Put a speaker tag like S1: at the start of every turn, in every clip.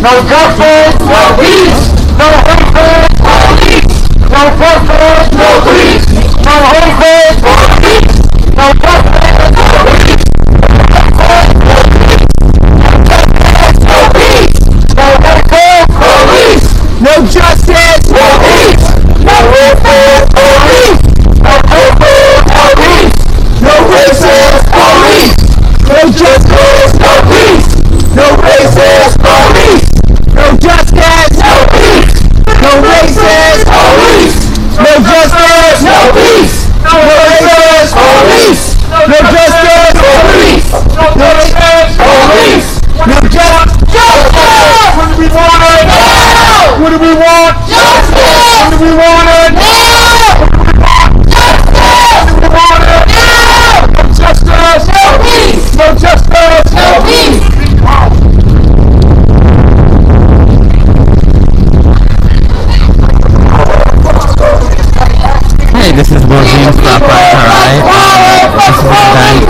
S1: No justice, no peace. No hatred, no peace. No justice, no peace. No hatred, no peace. No justice, no peace. No peace. No hatred, police. No justice, no peace. No racist police. No hatred, no peace. No racist police. No justice, no peace. No racist police. No justice, no peace. No racist police. No justice, no peace. No racist police. No justice, police. No racist police. No justice. What do we want it now? What do we want? Justice. What do we want it now? What do we want? Justice. What do we want it now? No justice. No peace. No justice. No peace.
S2: Hey, this is Will James from This is an event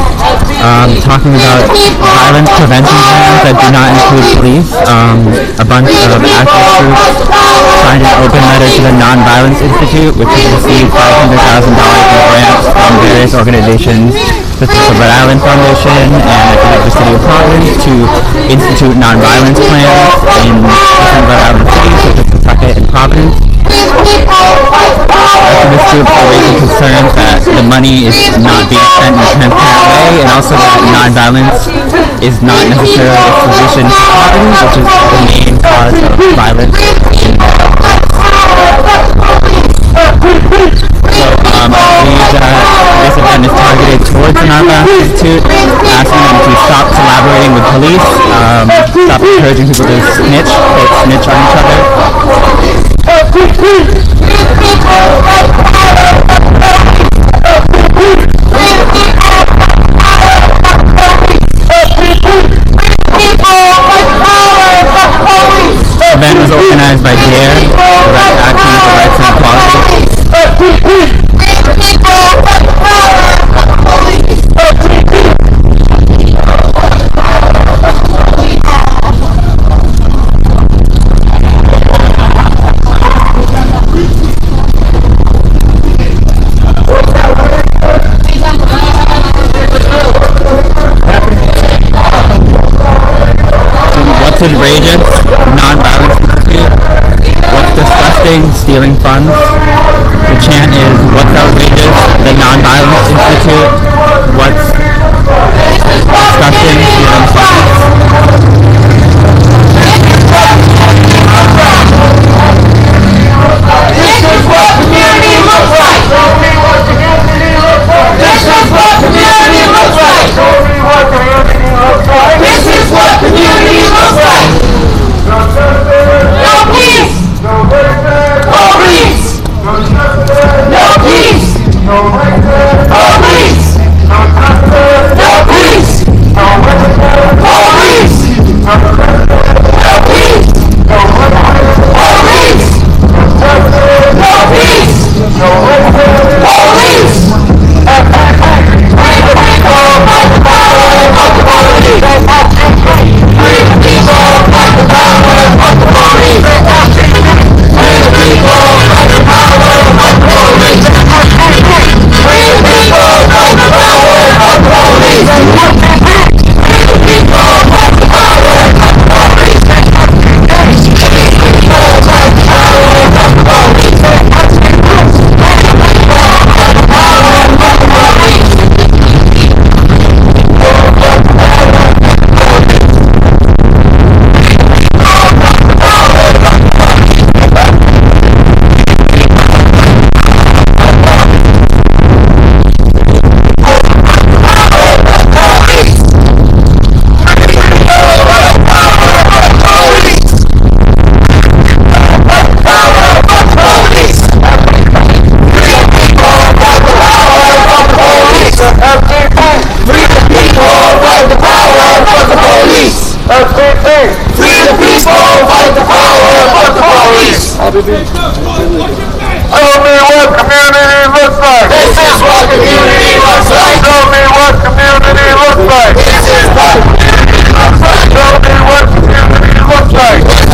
S2: talking about violence prevention plans that do not include police. A bunch of activist groups signed an open letter to the Nonviolence Institute, which has received $500,000 in grants from various organizations such as the Rhode Island Foundation and I believe the City of Providence to institute nonviolence plans in different Rhode Island cities such as Kentucky and Providence. Activist groups are raising concerns that the money is not being spent in a transparent way, and also that nonviolence is not necessarily a solution to poverty, which is the main cause of violence. I believe that this event is targeted towards the Nonviolence Institute, asking them to stop collaborating with police, stop encouraging people to snitch on each other. The event was organized by DARE, Direct Action for Rights and Equality. What's outrageous? Nonviolence Institute. What's disgusting? Stealing funds. The chant is, what's outrageous? The Nonviolence Institute. What's disgusting? Stealing funds.
S1: This is what community looks like. Show me what community looks like. This is what community looks like. Show me what community looks like. This is what community looks like. No peace. No police. No peace. No police. No peace. No police. No peace. No police. No peace. No police. Free the people, fight the power of the police. Free the people, fight the power of the police. Free the people, fight the power of the police. Free the people, fight the power of the police. Free the people, fight the power of the police. Show me what community looks like. This is what community looks like. Show me what community looks like. This is what community looks like. Show me what community looks like.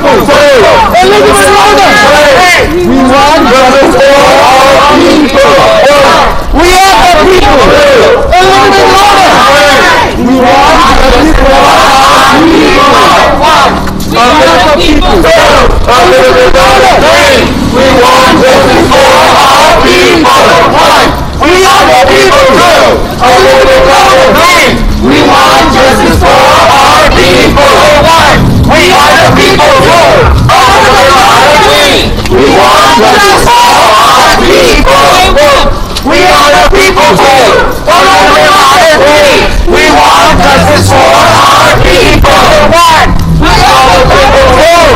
S1: people too. Elizabeth Warner. We want justice for our people. We are the people. Elizabeth Warner. We want justice for our people. We are the people too. Elizabeth Warner. We want justice for our people. We are the people too. Elizabeth Warner. We want justice for our people. We are the people too. We want justice for our people. We are the people too.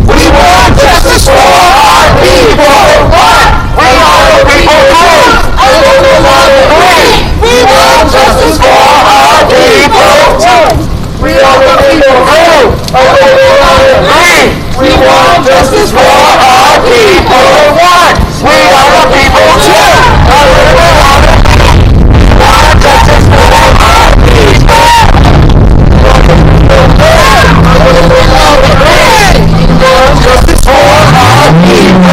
S1: We want justice for our people. We are the people too. We want justice for our people. We are the people too. We want justice for our people. We are the people too. We want justice for our people. We are the people too. Justice for our people.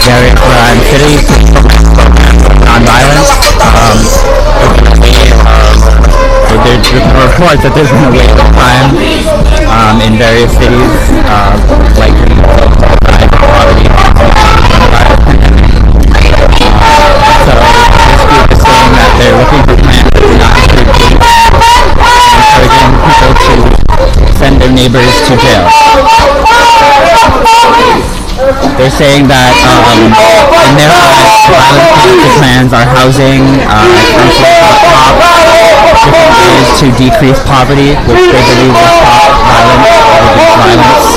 S2: Areas where I'm sitting, nonviolence. There's reports that there's been a wait of time in various cities, like poverty. So this group is saying that they're looking for plans that do not include police, encouraging people to send their neighbors to jail. They're saying that in their eyes, violent policy plans are housing, different ways to decrease poverty, which they believe will stop violence or reduce violence.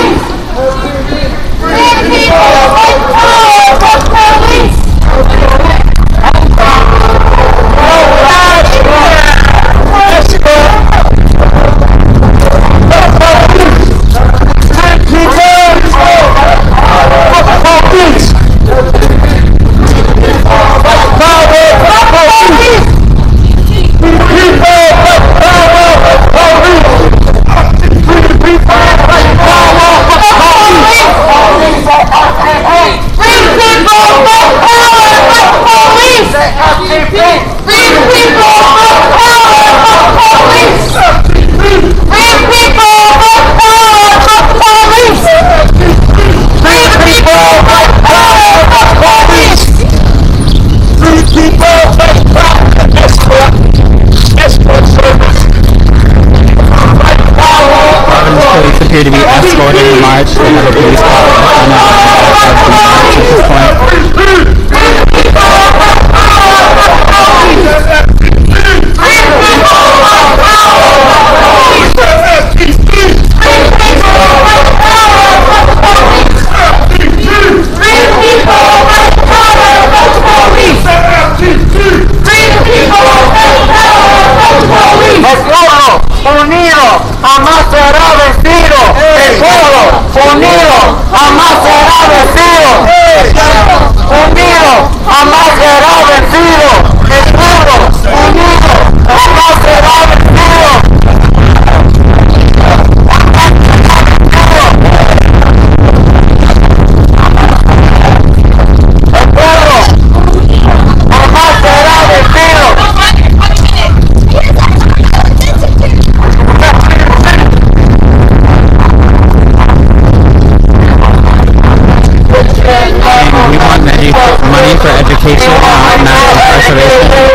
S2: Appear to be escorted in March. They have a police department at this point.
S1: Unido jamás será vencido. El pueblo unido jamás será vencido. Unido jamás será vencido. El pueblo unido jamás será vencido. El pueblo jamás será vencido.
S2: We want money for education, not incarceration.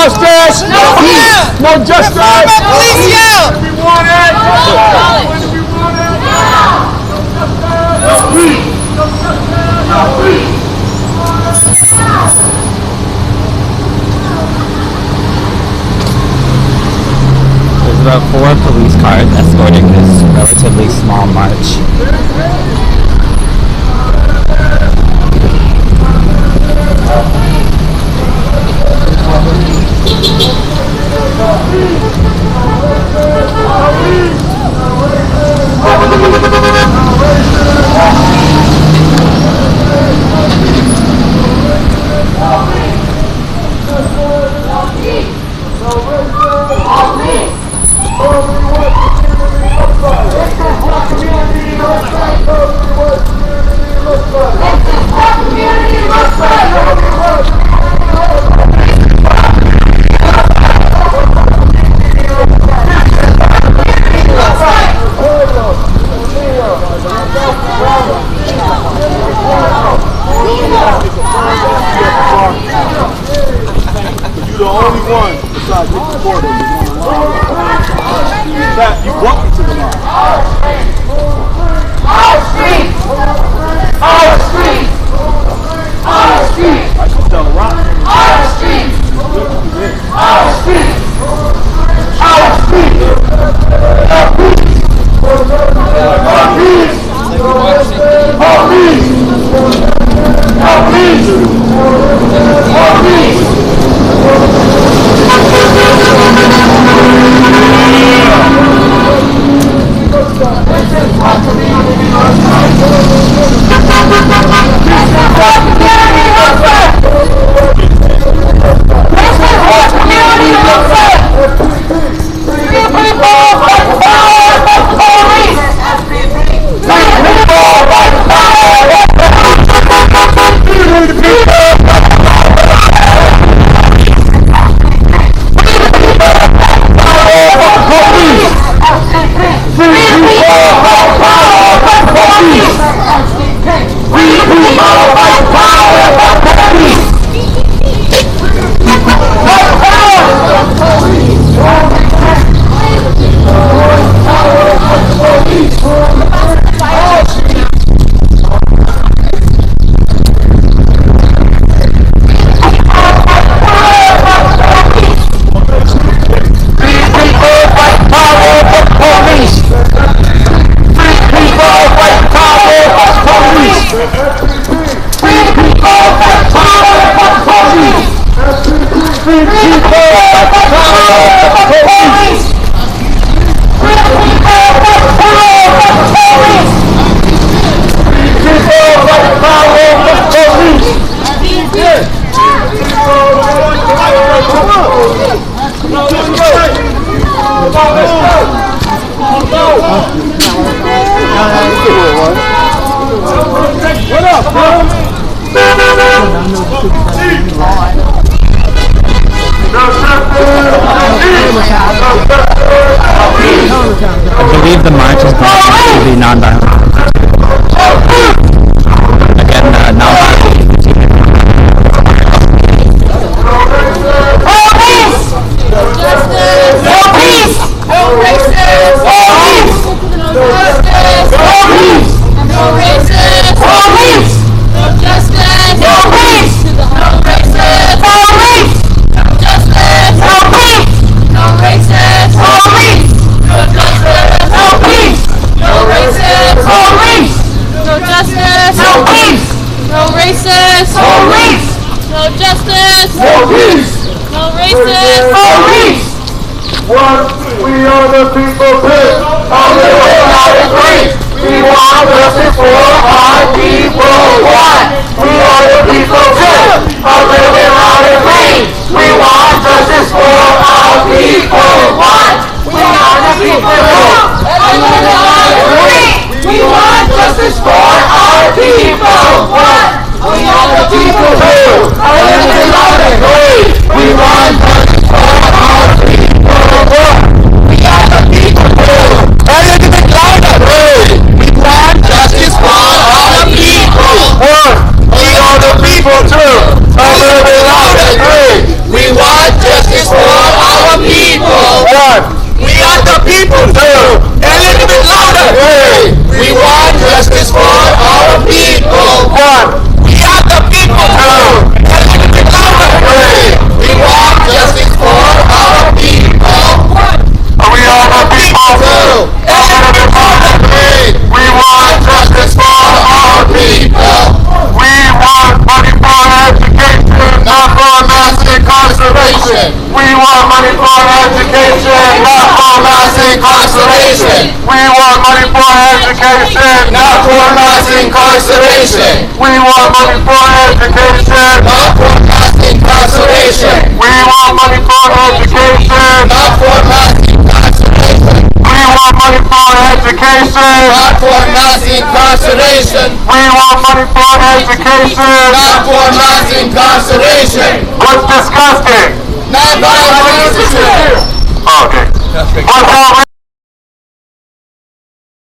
S1: justice. No peace. No justice.
S3: Police out.
S1: We want it. When do we want it? No peace. No justice. No peace.
S2: There's about 4 police cars escorting this relatively small march.
S4: The only one besides Ricky Porter who's on the line. In fact, you brought me to the line.
S1: Our streets! Our streets! Our streets!
S4: I should tell the rock.
S1: Our streets! Our streets! Our streets! Police! Police! Police! Police! What up, bro?
S2: I believe the march is going to be nonviolent. Again, nonviolent.
S3: Justice.
S1: No peace.
S3: No racism.
S1: Police.
S3: No justice.
S1: Police.
S3: No racism.
S1: Police.
S3: No justice.
S1: No peace.
S3: No racism.
S1: Police.
S3: No justice.
S1: No peace.
S3: No racism.
S1: Police.
S3: No justice.
S1: No peace.
S3: No racism.
S1: Police.
S3: No justice.
S1: No peace.
S3: No racism.
S1: Police.
S3: No justice.
S1: No peace.
S3: No racism.
S1: Police. One, we are the people pit. On the way out of free. We want justice for our people. One, we are the people pit. On the way out of free. We want justice for our people. One, we are the people pit. On the way out of free. We want justice for our people. One, we are the people too. On the way out of free. We want justice for our people. We are the people too. And it is louder. We want justice for our people. We are the people too. incarceration. We want money for education, not for mass incarceration. We want money for education, not for mass incarceration. We want money for education, not for mass incarceration. We want money for education, not for mass incarceration. We want money for education, not for mass incarceration. What's disgusting? Nonviolence Institute. Okay.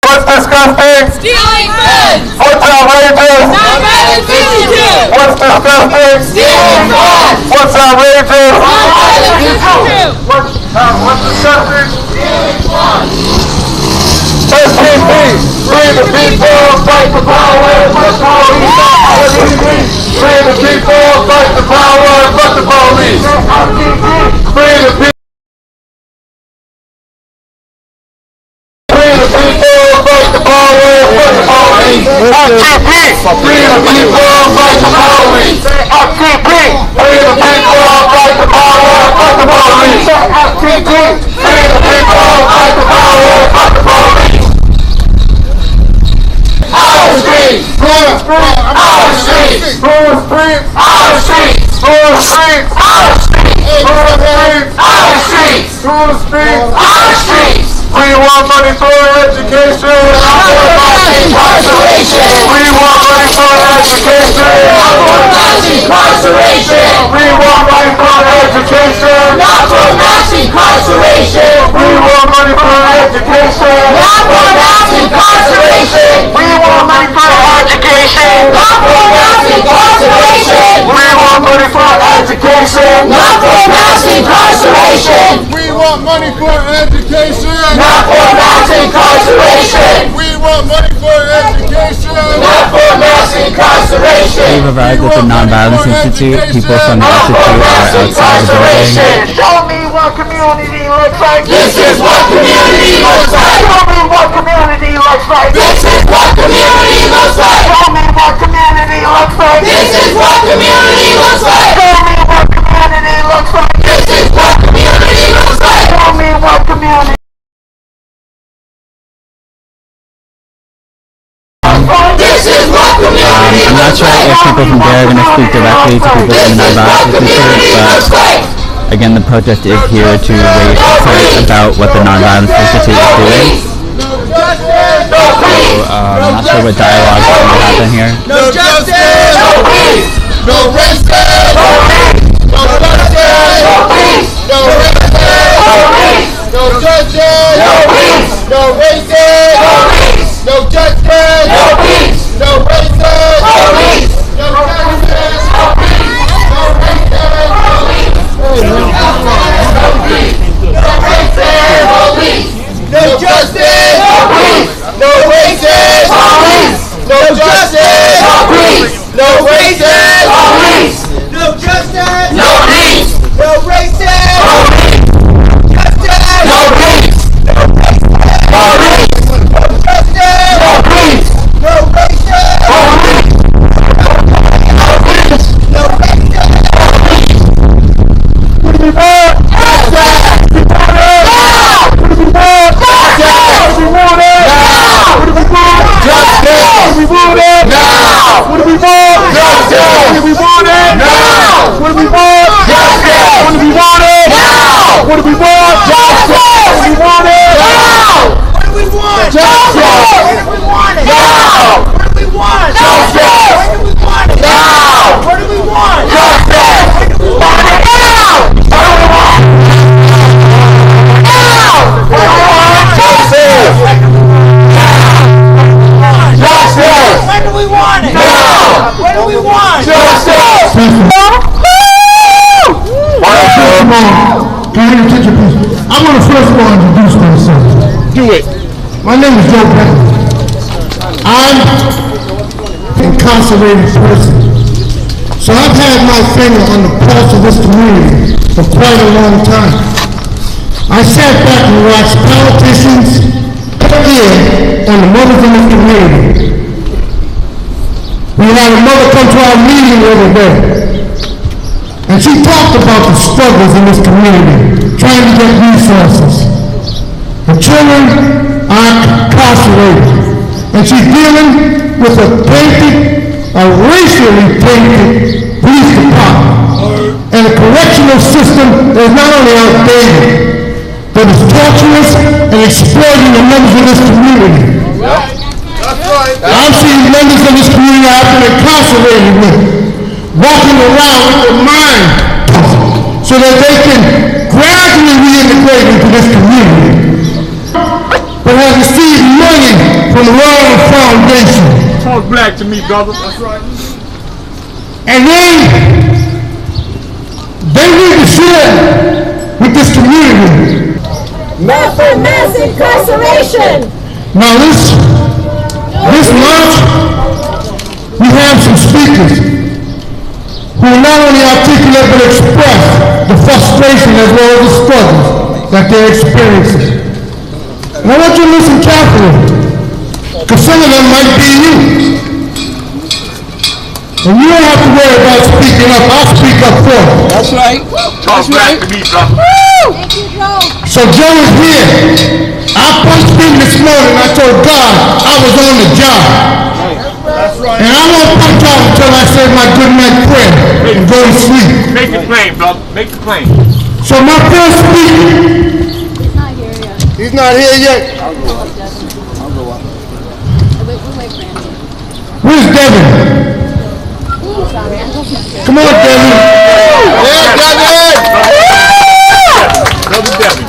S1: What's disgusting?
S3: Stealing funds.
S1: What's outrageous?
S3: Nonviolence Institute.
S1: What's disgusting?
S3: Stealing funds.
S1: What's outrageous?
S3: Nonviolence Institute.
S1: What's disgusting? Stealing funds. SPP, free the people, fight the power, fuck the police. Free the people, fight the power, fuck the police. Free the people. Fight the power, fuck the police. FTP, free the people, fight the police. FTP, free the people, fight the power, fuck the police. FTP, free the people, fight the power, fuck the police. Our streets, our streets, our streets, our streets, our streets, our streets, our streets, our streets, our streets. We want money for education, not for mass incarceration. We want money for education, not for mass incarceration. We want money for education, not for mass incarceration. We want money for education, not for mass incarceration. We want money for education, not for mass incarceration. We want money for education, not for mass incarceration.
S5: We want money for education,
S1: not for mass incarceration.
S5: We want money for education,
S1: not for mass incarceration.
S2: We've arrived at the Nonviolence Institute. People from the Institute are outside the building.
S1: Show me what community looks like. This is what community looks like. Show me what community looks like. This is what community looks like. Show me what community looks like. This is what community looks like. Show me what community looks like. This is what community looks like. Show me what community.
S2: I'm not sure if people from there are going to speak directly to people from the Nonviolence Institute, but again, the protest is here to raise concerns about what the Nonviolence Institute is doing. So, I'm not sure what dialogue is going to happen here.
S5: no justice,
S1: No peace.
S5: no racism,
S1: No peace.
S5: no justice,
S1: No peace.
S5: no racism,
S1: No peace.
S5: no justice,
S1: No peace.
S5: no racism,
S1: No peace.
S5: no justice,
S1: No peace.
S5: no racism,
S1: No peace.
S5: no justice,
S1: No peace.
S5: no racism,
S1: No justice.
S5: no
S1: Police.
S5: no racism,
S1: Police.
S5: no justice,
S1: Police.
S5: no racism,
S1: Police.
S5: no justice,
S1: No peace.
S5: no racism,
S1: Police.
S5: justice,
S1: No peace. Police.
S5: justice,
S1: No peace.
S5: no racism,
S1: Police.
S5: no racism.
S1: We want justice. We want it now. We want justice. We want it now. We want justice. We want it now. What do we want? Justice. What do we want it now? What do we want? Justice. What do we want it now? What do we want? Justice. What do we want it now?
S5: What do we want?
S1: Justice.
S5: When do we want it?
S1: Now.
S5: What do we want?
S1: Justice.
S5: When do we want it?
S1: Now.
S5: What do we want?
S1: Justice.
S5: When do we want it?
S1: Now. What do we want? Now. What do we want? Justice. Justice.
S5: When do we want it?
S1: Now.
S5: When do we want it?
S1: Justice.
S6: Can I get your attention, please? I want to first of all introduce myself.
S1: Do it.
S6: My name is Joe Benton. I'm an incarcerated person. So I've had my finger on the pulse of this community for quite a long time. I sat back and watched politicians put in on the mothers in this community. We had a mother come to our meeting the other day. And she talked about the struggles in this community, trying to get resources. The children are incarcerated. And she's dealing with a racially tainted police department. And a correctional system that is not only outdated, but is torturous and exploiting the members of this community. I've seen members of this community I've been incarcerated with, walking around with their mind so that they can gradually reintegrate into this community, but have received money from the Rhode Island Foundation.
S4: Talk black to me, brother. That's right.
S6: And then they need to share with this community.
S3: Not for mass incarceration.
S6: Now this month, we have some speakers who not only articulate but express the frustration as well as the struggles that they're experiencing. And I want you to listen carefully, because some of them might be you. And you don't have to worry about speaking up. I'll speak up for you.
S5: That's right.
S4: Talk black to me, brother.
S3: Thank you, Joe.
S6: So Joe is here. I punched him this morning. I told God I was on the job.
S4: That's right.
S6: And I won't punch out until I say my good night prayer and go to sleep.
S4: Make it plain, brother. Make it plain.
S6: So my first speaker.
S3: He's not here yet.
S6: He's not here yet.
S3: I'll go up. We'll wait for him.
S6: Where's Devin?
S3: Sorry, I'm just
S6: Come on, Devin. Yeah, Devin.
S4: Brother Devin.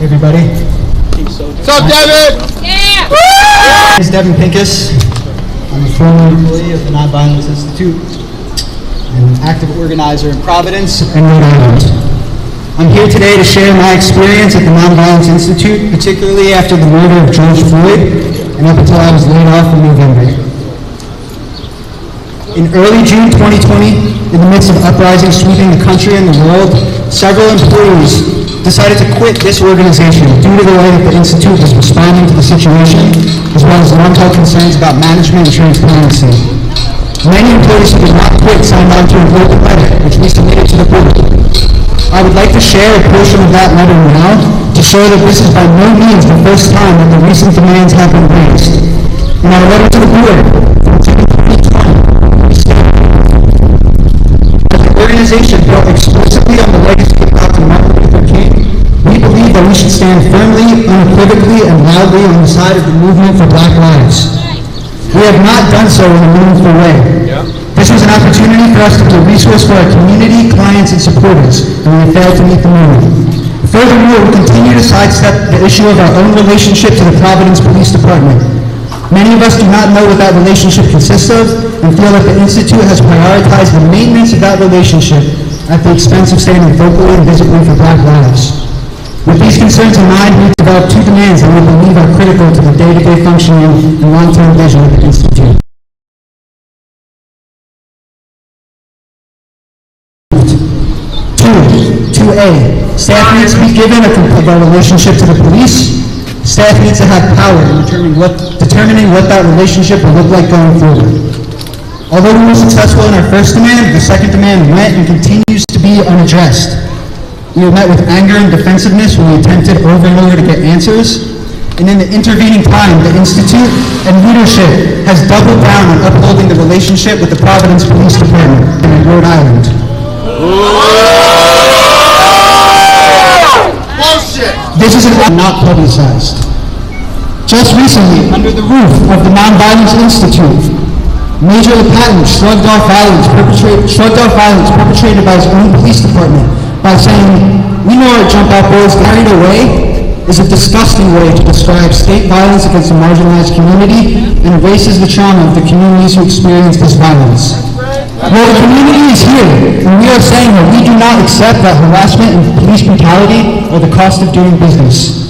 S7: Everybody.
S6: What's up, Devin?
S3: Yeah.
S7: My name is Devin Pincus. I'm a former employee of the Nonviolence Institute and an active organizer in Providence and Rhode Island. I'm here today to share my experience at the Nonviolence Institute, particularly after the murder of George Floyd and up until I was laid off in November. In early June 2020, in the midst of uprising sweeping the country and the world, several employees decided to quit this organization due to the way that the Institute was responding to the situation, as well as long-held concerns about management and transparency. Many employees who did not quit signed on to an open letter, which we submitted to the board. I would like to share a portion of that letter now to show that this is by no means the first time that the recent demands have been raised. In our letter to the board, from June 2020, we stated that the organization built exclusively on the legacy of Dr. Martin Luther King, we believe that we should stand firmly, unequivocally, and loudly on the side of the movement for Black lives. We have not done so in a meaningful way. This was an opportunity for us to be a resource for our community, clients, and supporters, and we have failed to meet the moment. Furthermore, we continue to sidestep the issue of our own relationship to the Providence Police Department. Many of us do not know what that relationship consists of and feel that the Institute has prioritized the maintenance of that relationship at the expense of standing vocally and visibly for Black lives. With these concerns in mind, we developed two demands that we believe are critical to the day-to-day functioning and long-term vision of the Institute. 2A, staff needs to be given a relationship to the police. Staff needs to have power in determining what that relationship will look like going forward. Although we were successful in our first demand, the second demand went and continues to be unaddressed. We were met with anger and defensiveness when we attempted over and over to get answers. And in the intervening time, the Institute and leadership has doubled down on upholding the relationship with the Providence Police Department in Rhode Island. This is not publicized. Just recently, under the roof of the Nonviolence Institute, Major LePatent shrugged off violence perpetrated by his own police department by saying, "We know our jump-out boys carried away," is a disgusting way to describe state violence against a marginalized community and erases the trauma of the communities who experience this violence. Well, the community is here, and we are saying that we do not accept that harassment and police brutality are the cost of doing business.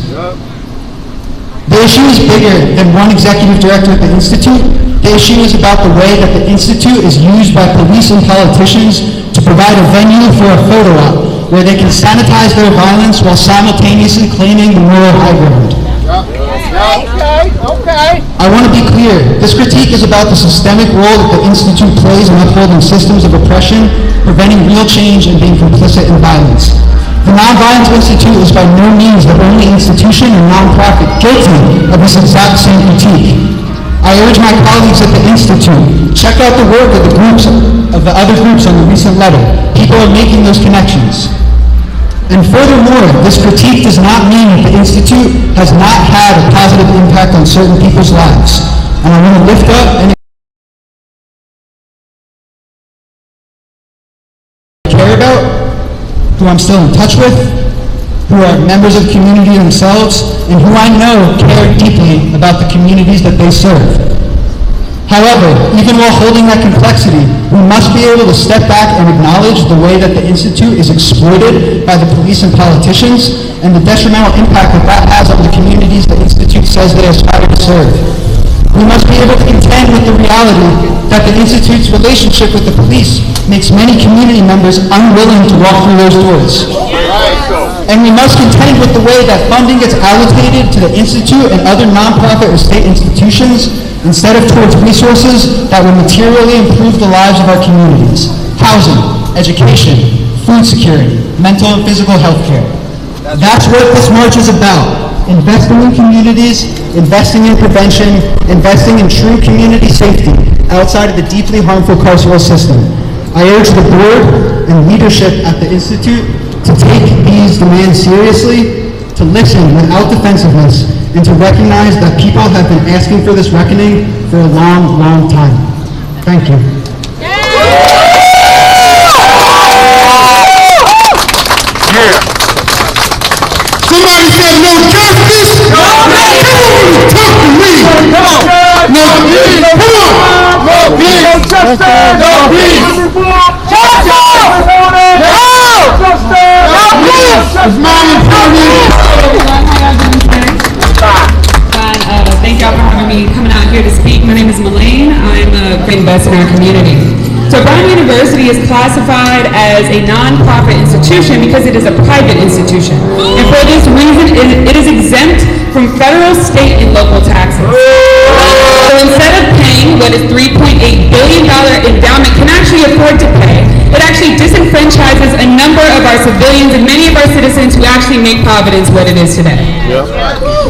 S7: The issue is bigger than one executive director at the Institute. The issue is about the way that the Institute is used by police and politicians to provide a venue for a photo op where they can sanitize their violence while simultaneously claiming the moral high ground.
S5: Okay.
S7: I want to be clear. This critique is about the systemic role that the Institute plays in upholding systems of oppression, preventing real change, and being complicit in violence. The Nonviolence Institute is by no means the only institution or nonprofit guilty of this exact same critique. I urge my colleagues at the Institute, check out the work of the other groups on the recent letter. People are making those connections. And furthermore, this critique does not mean that the Institute has not had a positive impact on certain people's lives. And I want to lift up and care about, who I'm still in touch with, who are members of the community themselves, and who I know care deeply about the communities that they serve. However, even while holding that complexity, we must be able to step back and acknowledge the way that the Institute is exploited by the police and politicians, and the detrimental impact that that has on the communities the Institute says they aspire to serve. We must be able to contend with the reality that the Institute's relationship with the police makes many community members unwilling to walk through those doors. And we must contend with the way that funding gets allocated to the Institute and other nonprofit or state institutions instead of towards resources that will materially improve the lives of our communities. Housing, education, food security, mental and physical health care. That's what this march is about. Investing in communities, investing in prevention, investing in true community safety outside of the deeply harmful carceral system. I urge the board and leadership at the Institute to take these demands seriously, to listen without defensiveness, and to recognize that people have been asking for this reckoning for a long, long time. Thank you.
S6: Somebody said no justice? No peace. Talk to me. Come on. No peace. Come on. No peace. No justice. No peace. It's mine and
S8: Thank y'all for having me coming out here to speak. My name is Melane. I'm a great investor in our community. So Brown University is classified as a non-profit institution because it is a private institution. And for this reason, it is exempt from federal, state, and local taxes. So instead of paying what is $3.8 billion endowment can actually afford to pay, it actually disenfranchises a number of our civilians and many of our citizens who actually make Providence what it is today.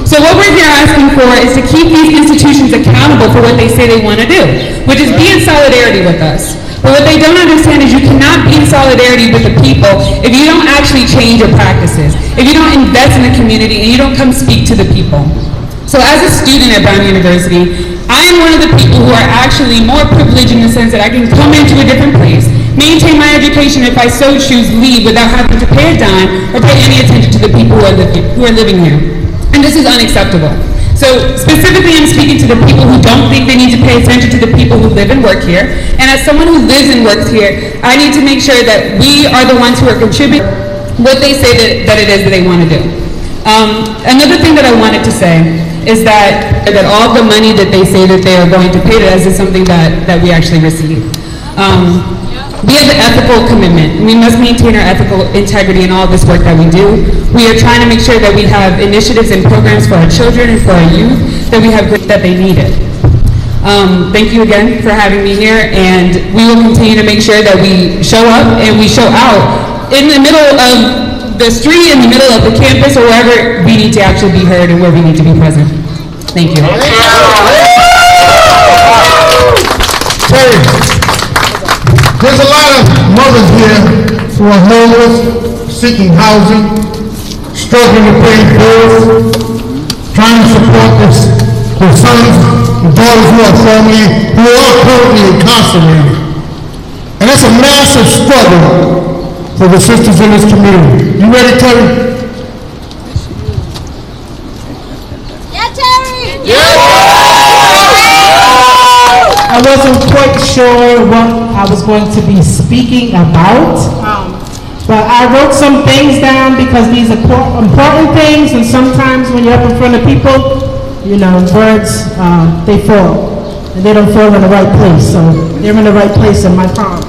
S8: So what we're here asking for is to keep these institutions accountable for what they say they want to do, which is be in solidarity with us. But what they don't understand is you cannot be in solidarity with the people if you don't actually change your practices, if you don't invest in the community and you don't come speak to the people. So as a student at Brown University, I am one of the people who are actually more privileged in the sense that I can come into a different place, maintain my education if I so choose, leave without having to pay a dime or pay any attention to the people who are living here. And this is unacceptable. So specifically, I'm speaking to the people who don't think they need to pay attention to the people who live and work here. And as someone who lives and works here, I need to make sure that we are the ones who are contributing what they say that it is that they want to do. Another thing that I wanted to say is that all the money that they say that they are going to pay to us is something that we actually receive. We have an ethical commitment. We must maintain our ethical integrity in all this work that we do. We are trying to make sure that we have initiatives and programs for our children and for our youth that we have that they needed. Thank you again for having me here, and we will continue to make sure that we show up and we show out in the middle of the street, in the middle of the campus, or wherever we need to actually be heard and where we need to be present. Thank you.
S6: Terry, there's a lot of mothers here who are homeless, seeking housing, struggling to pay bills, trying to support their sons and daughters who are currently incarcerated. And it's a massive struggle for the sisters in this community. You ready, Terry?
S3: Yeah, Terry!
S9: I wasn't quite sure what I was going to be speaking about, but I wrote some things down because these are important things, and sometimes when you're up in front of people, you know, words, they fall, and they don't fall in the right place, so they're in the right place in my palm.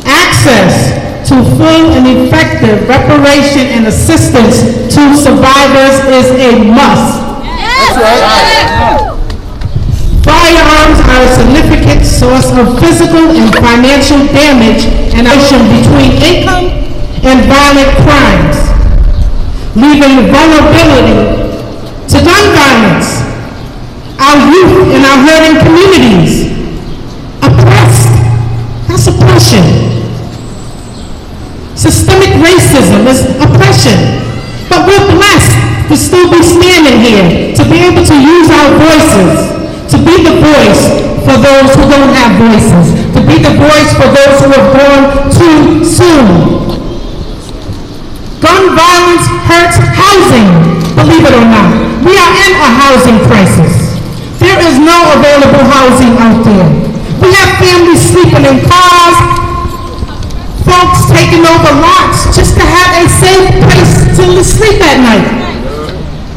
S9: Access to full and effective reparation and assistance to survivors is a must.
S3: That's right.
S9: firearms are a significant source of physical and financial damage and relation between income and violent crimes, leaving vulnerability to gun violence. Our youth in our hurting communities, oppressed, that's oppression. Systemic racism is oppression. But we're blessed to still be standing here, to be able to use our voices, to be the voice for those who don't have voices, to be the voice for those who have gone too soon. Gun violence hurts housing, believe it or not. We are in a housing crisis. There is no available housing out there. We have families sleeping in cars, folks taking over lots just to have a safe place to sleep at night.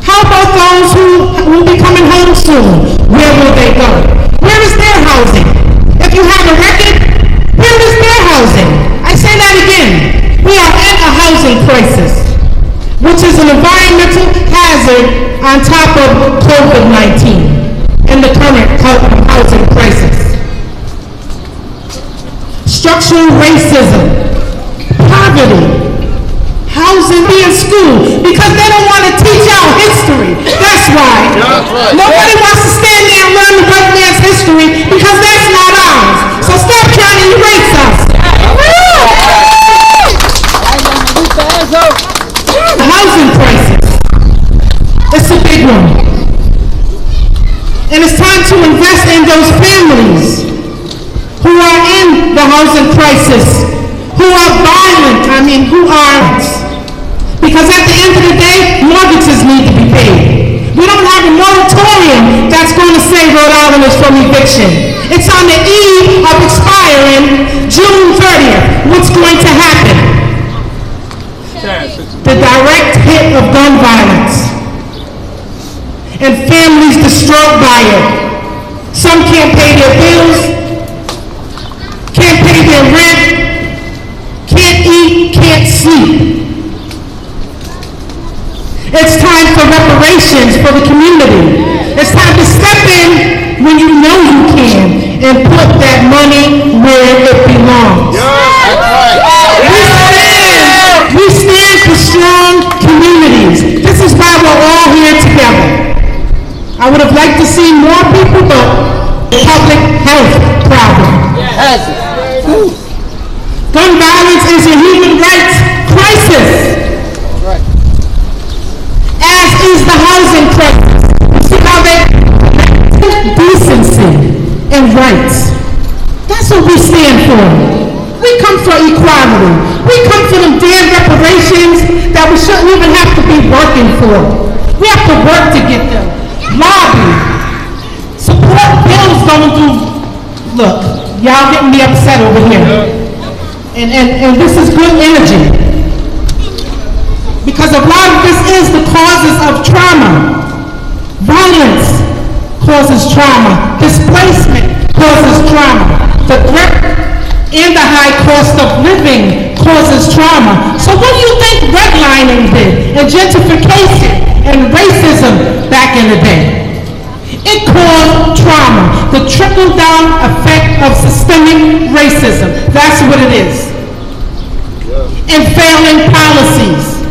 S9: How about those who will be coming home soon? Where will they go? Where is their housing? If you have a record, where is their housing? I say that again. We are in a housing crisis, which is an environmental hazard on top of COVID-19 and the current housing crisis. Structural racism, poverty, housing, being school, because they don't want to teach our history. That's why. Nobody wants to stand there and learn the white man's history because that's not ours. So stop trying to erase us. The housing crisis, it's a big one. And it's time to invest in those families who are in the housing crisis, who are violent, who aren't. Because at the end of the day, mortgages need to be paid. We don't have a moratorium that's going to say Rhode Island is from eviction. It's on the eve of expiring June 30th. What's going to happen? The direct hit of gun violence. And families destroyed by it. Some can't pay their bills, can't pay their rent, can't eat, can't sleep. It's time for reparations for the community. It's time to step in when you know you can and put that money where it belongs. We stand for strong communities. This is why we're all here together. I would have liked to see more people, but public health problem. Gun violence is a human rights crisis, as is the housing crisis. See how they decency and rights. That's what we stand for. We come for equality. We come for them damn reparations that we shouldn't even have to be working for. We have to work to get them. Lobby, support bills going through. Look, y'all getting me upset over here, and this is good energy, because a lot of this is the causes of trauma. Violence causes trauma. Displacement causes trauma. The threat and the high cost of living causes trauma. So what do you think redlining did and gentrification and racism back in the day? It caused trauma, the trickle-down effect of systemic racism. That's what it is. And failing policies.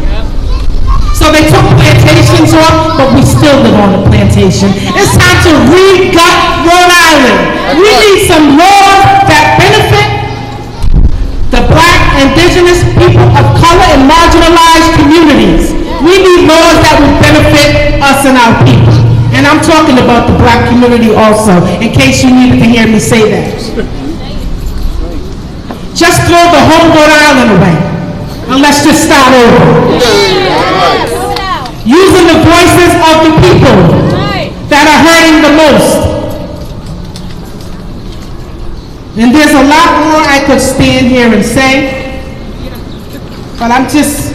S9: So they took plantations off, but we still live on the plantation. It's time to re-gut Rhode Island. We need some laws that benefit the Black, Indigenous, people of color, and marginalized communities. We need laws that will benefit us and our people. And I'm talking about the Black community also, in case you needed to hear me say that. Just throw the whole Rhode Island away, and let's just start over. Using the voices of the people that are hurting the most. And there's a lot more I could stand here and say, but I'm just...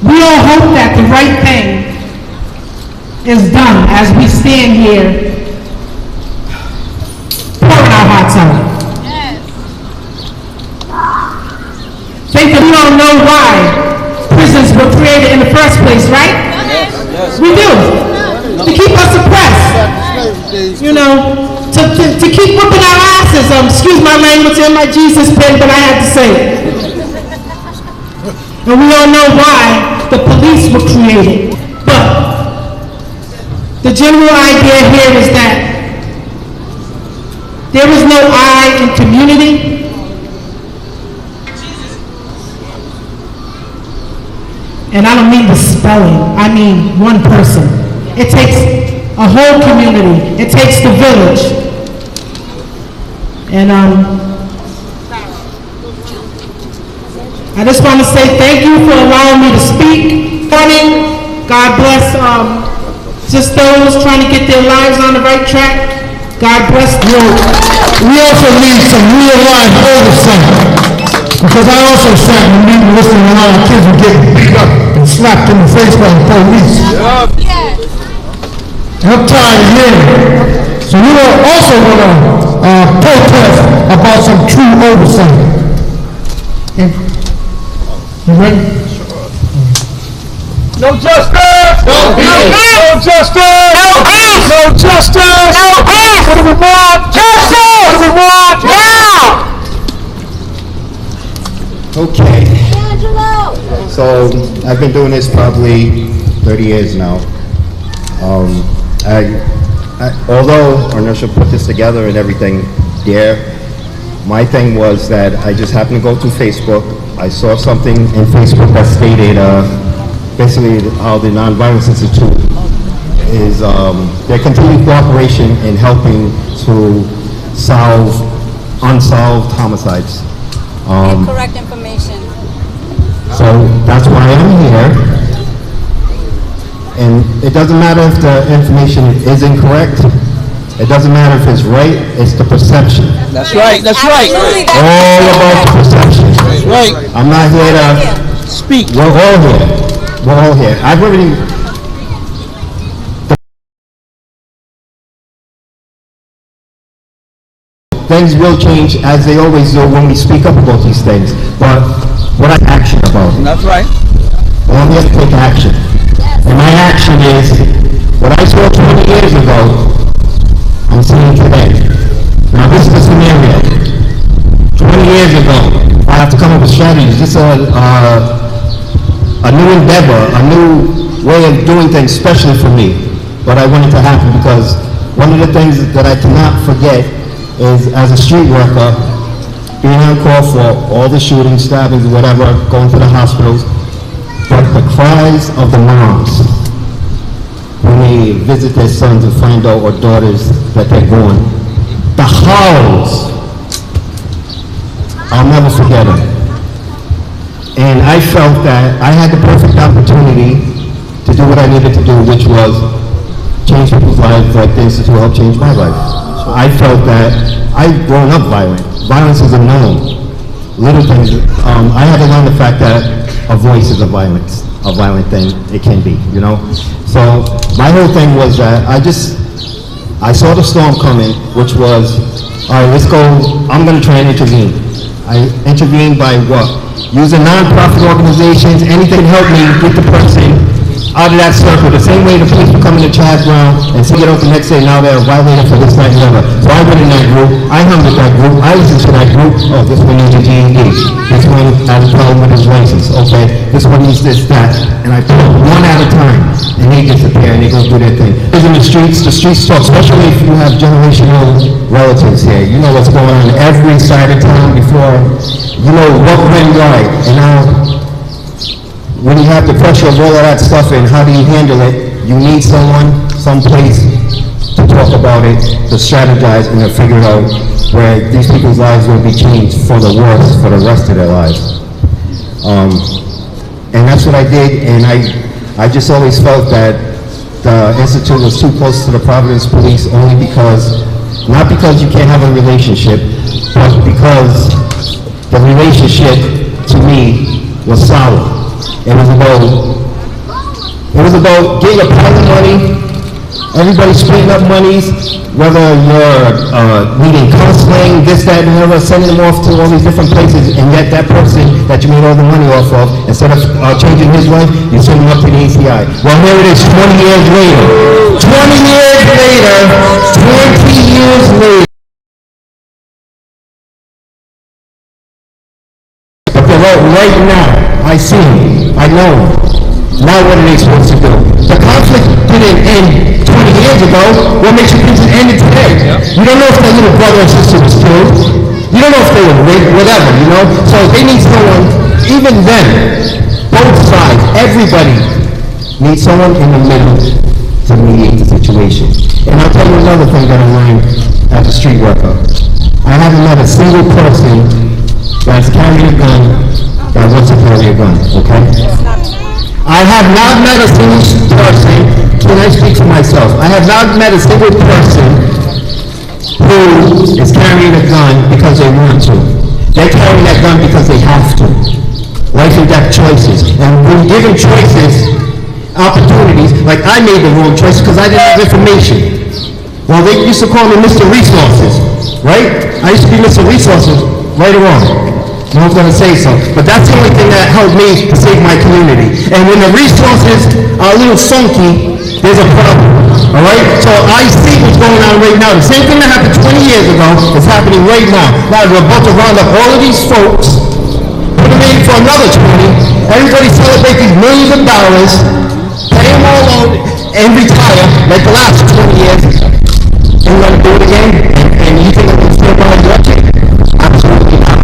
S9: We all hope that the right thing is done as we stand here pouring our hearts out. Think that we don't know why prisons were created in the first place, right? We do. To keep us suppressed. you know, to keep whipping our asses. Excuse my language and my Jesus pen, but I had to say it. And we all know why the police were created. But the general idea here is that there is no I in community. And I don't mean the spelling, I mean one person. It takes a whole community. It takes the village. And I just want to say thank you for allowing me to speak. Morning. God bless just those trying to get their lives on the right track. God bless you.
S6: We also need some real life oversight. Because I also sat in a meeting listening to a lot of kids were getting beat up and slapped in the face by the police. And I'm tired of hearing it. So we are also going to protest about some true oversight. And, you ready?
S1: No justice! No peace! No justice! No peace! No justice! No peace! What do we want? Justice! What do we want? Now!
S10: Okay. So I've been doing this probably 30 years now. Although Arnesha put this together and everything my thing was that I just happened to go to Facebook. I saw something in Facebook that stated basically how the Nonviolence Institute is their continued cooperation in helping to solve unsolved homicides.
S3: Incorrect information.
S10: So that's why I'm here. And it doesn't matter if the information is incorrect. It doesn't matter if it's right. It's the perception.
S5: That's right. That's right.
S10: All about the perception.
S5: That's right.
S10: I'm not here to
S5: speak.
S10: We're all here. We're all here. I've already. Things will change as they always do when we speak up about these things. But what I action about it?
S5: That's right.
S10: Well, I'm here to take action. And my action is what I saw 20 years ago, I'm seeing today. Now this is the scenario. 20 years ago, I have to come up with strategies. This is a new endeavor, a new way of doing things, especially for me. But I want it to happen because one of the things that I cannot forget is, as a street worker, being on call for all the shootings, stabbings, whatever, going to the hospitals, but the cries of the moms when they visit their sons and find out, or daughters, that they're gone. The howls, I'll never forget them. And I felt that I had the perfect opportunity to do what I needed to do, which was change people's lives like the Institute helped change my life. I felt that I've grown up violent. Violence is a norm. Little things. I had to learn the fact that a voice is a violent thing. It can be, you know. So my whole thing was that I saw the storm coming, which was, all right, let's go. I'm going to try and intervene. I intervened by what? Using non-profit organizations, anything to help me get the person out of that circle. The same way the police would come into Chad's ground and see it out the next day, now they're violating for this, that, and the other. So I went in that group, I hung with that group, I listened to that group. Oh, this one needs a GED. This one has a problem with his license. Okay, this one needs this, that. And I pull one at a time, and they disappear and they go do their thing. In the streets talk, especially if you have generational relatives here. You know what's going on every side of town before you know what went right. And now, when you have the pressure of all of that stuff and how do you handle it, you need someone, someplace to talk about it, to strategize and to figure out where these people's lives will be changed for the worse for the rest of their lives. And that's what I did, and I just always felt that the Institute was too close to the Providence Police only because, not because you can't have a relationship, but because the relationship to me was solid. It was about getting a pile of money, everybody splitting up monies, whether you're needing counseling, this, that, and the other, sending them off to all these different places, and yet that person that you made all the money off of, instead of changing his life, you send him up to the ACI. Well, here it is 20 years later. 20 years later, years later, but they're out right now. I see them. I know them. Now what are they supposed to do? The conflict didn't end 20 years ago. What makes you think it ended today? You don't know if their little brother or sister was killed. You don't know if they were raped, whatever, you know? So they need someone, even them, both sides, everybody needs someone in the middle to mediate the situation. And I'll tell you another thing that I learned as a street worker. I haven't met a single person that's carrying a gun that wants to carry a gun, okay? I have not met a single person, can I speak for myself? I have not met a single person who is carrying a gun because they want to. They're carrying that gun because they have to. Life and death choices. And when given choices, opportunities, like I made the wrong choice because I didn't have information. Well, they used to call me Mr. Resources, right? I used to be Mr. Resources, right or wrong. No one's going to say so. But that's the only thing that helped me to save my community. And when the resources are a little funky, there's a problem. All right? So I see what's going on right now. The same thing that happened 20 years ago is happening right now. Now we're about to round up all of these folks, put them in for another 20. Everybody celebrate these millions of dollars, pay them all out, and retire like the last 20 years. And we're going to do it again? And you think I'm going to stay behind watching? Absolutely not.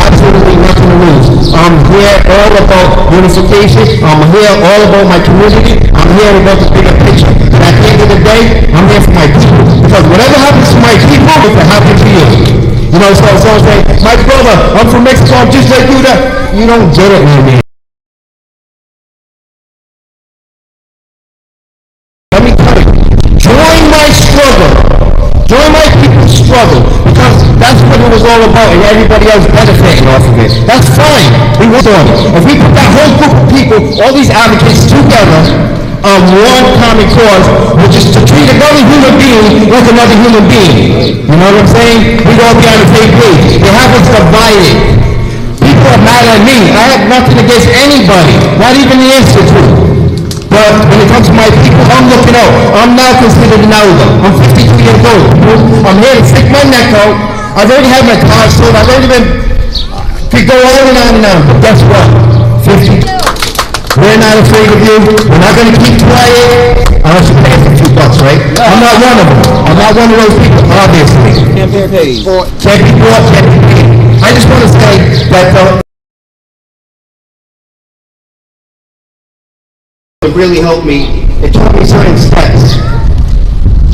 S10: Absolutely nothing to lose. I'm here all about unification. I'm here all about my community. I'm here about the bigger picture. But at the end of the day, I'm here for my people. Because whatever happens to my people, it can happen to you. You know, so I'm saying, my brother, I'm from Mexico, I'm just like you. That you don't get it, man. Let me tell you, join my struggle. Join my people's struggle, because that's what it was all about, and everybody else benefiting off of it. That's fine. We want it. If we put that whole group of people, all these advocates together on one common cause, which is to treat another human being like another human being. You know what I'm saying? We'd all be on the same page. They have us divided. People are mad at me. I have nothing against anybody, not even the Institute. But when it comes to my people, I'm looking out. I'm now considered an elder. I'm 52 years old. I'm here to stick my neck out. I've already had my car sold. I've already been, could go on and on and on. But guess what? 50. We're not afraid of you. We're not going to keep quiet unless you pay us a few bucks, right? I'm not one of them. I'm not one of those people, obviously. Can't be paid. Can't be bought, can't be paid. I just want to say that it really helped me. It taught me certain steps.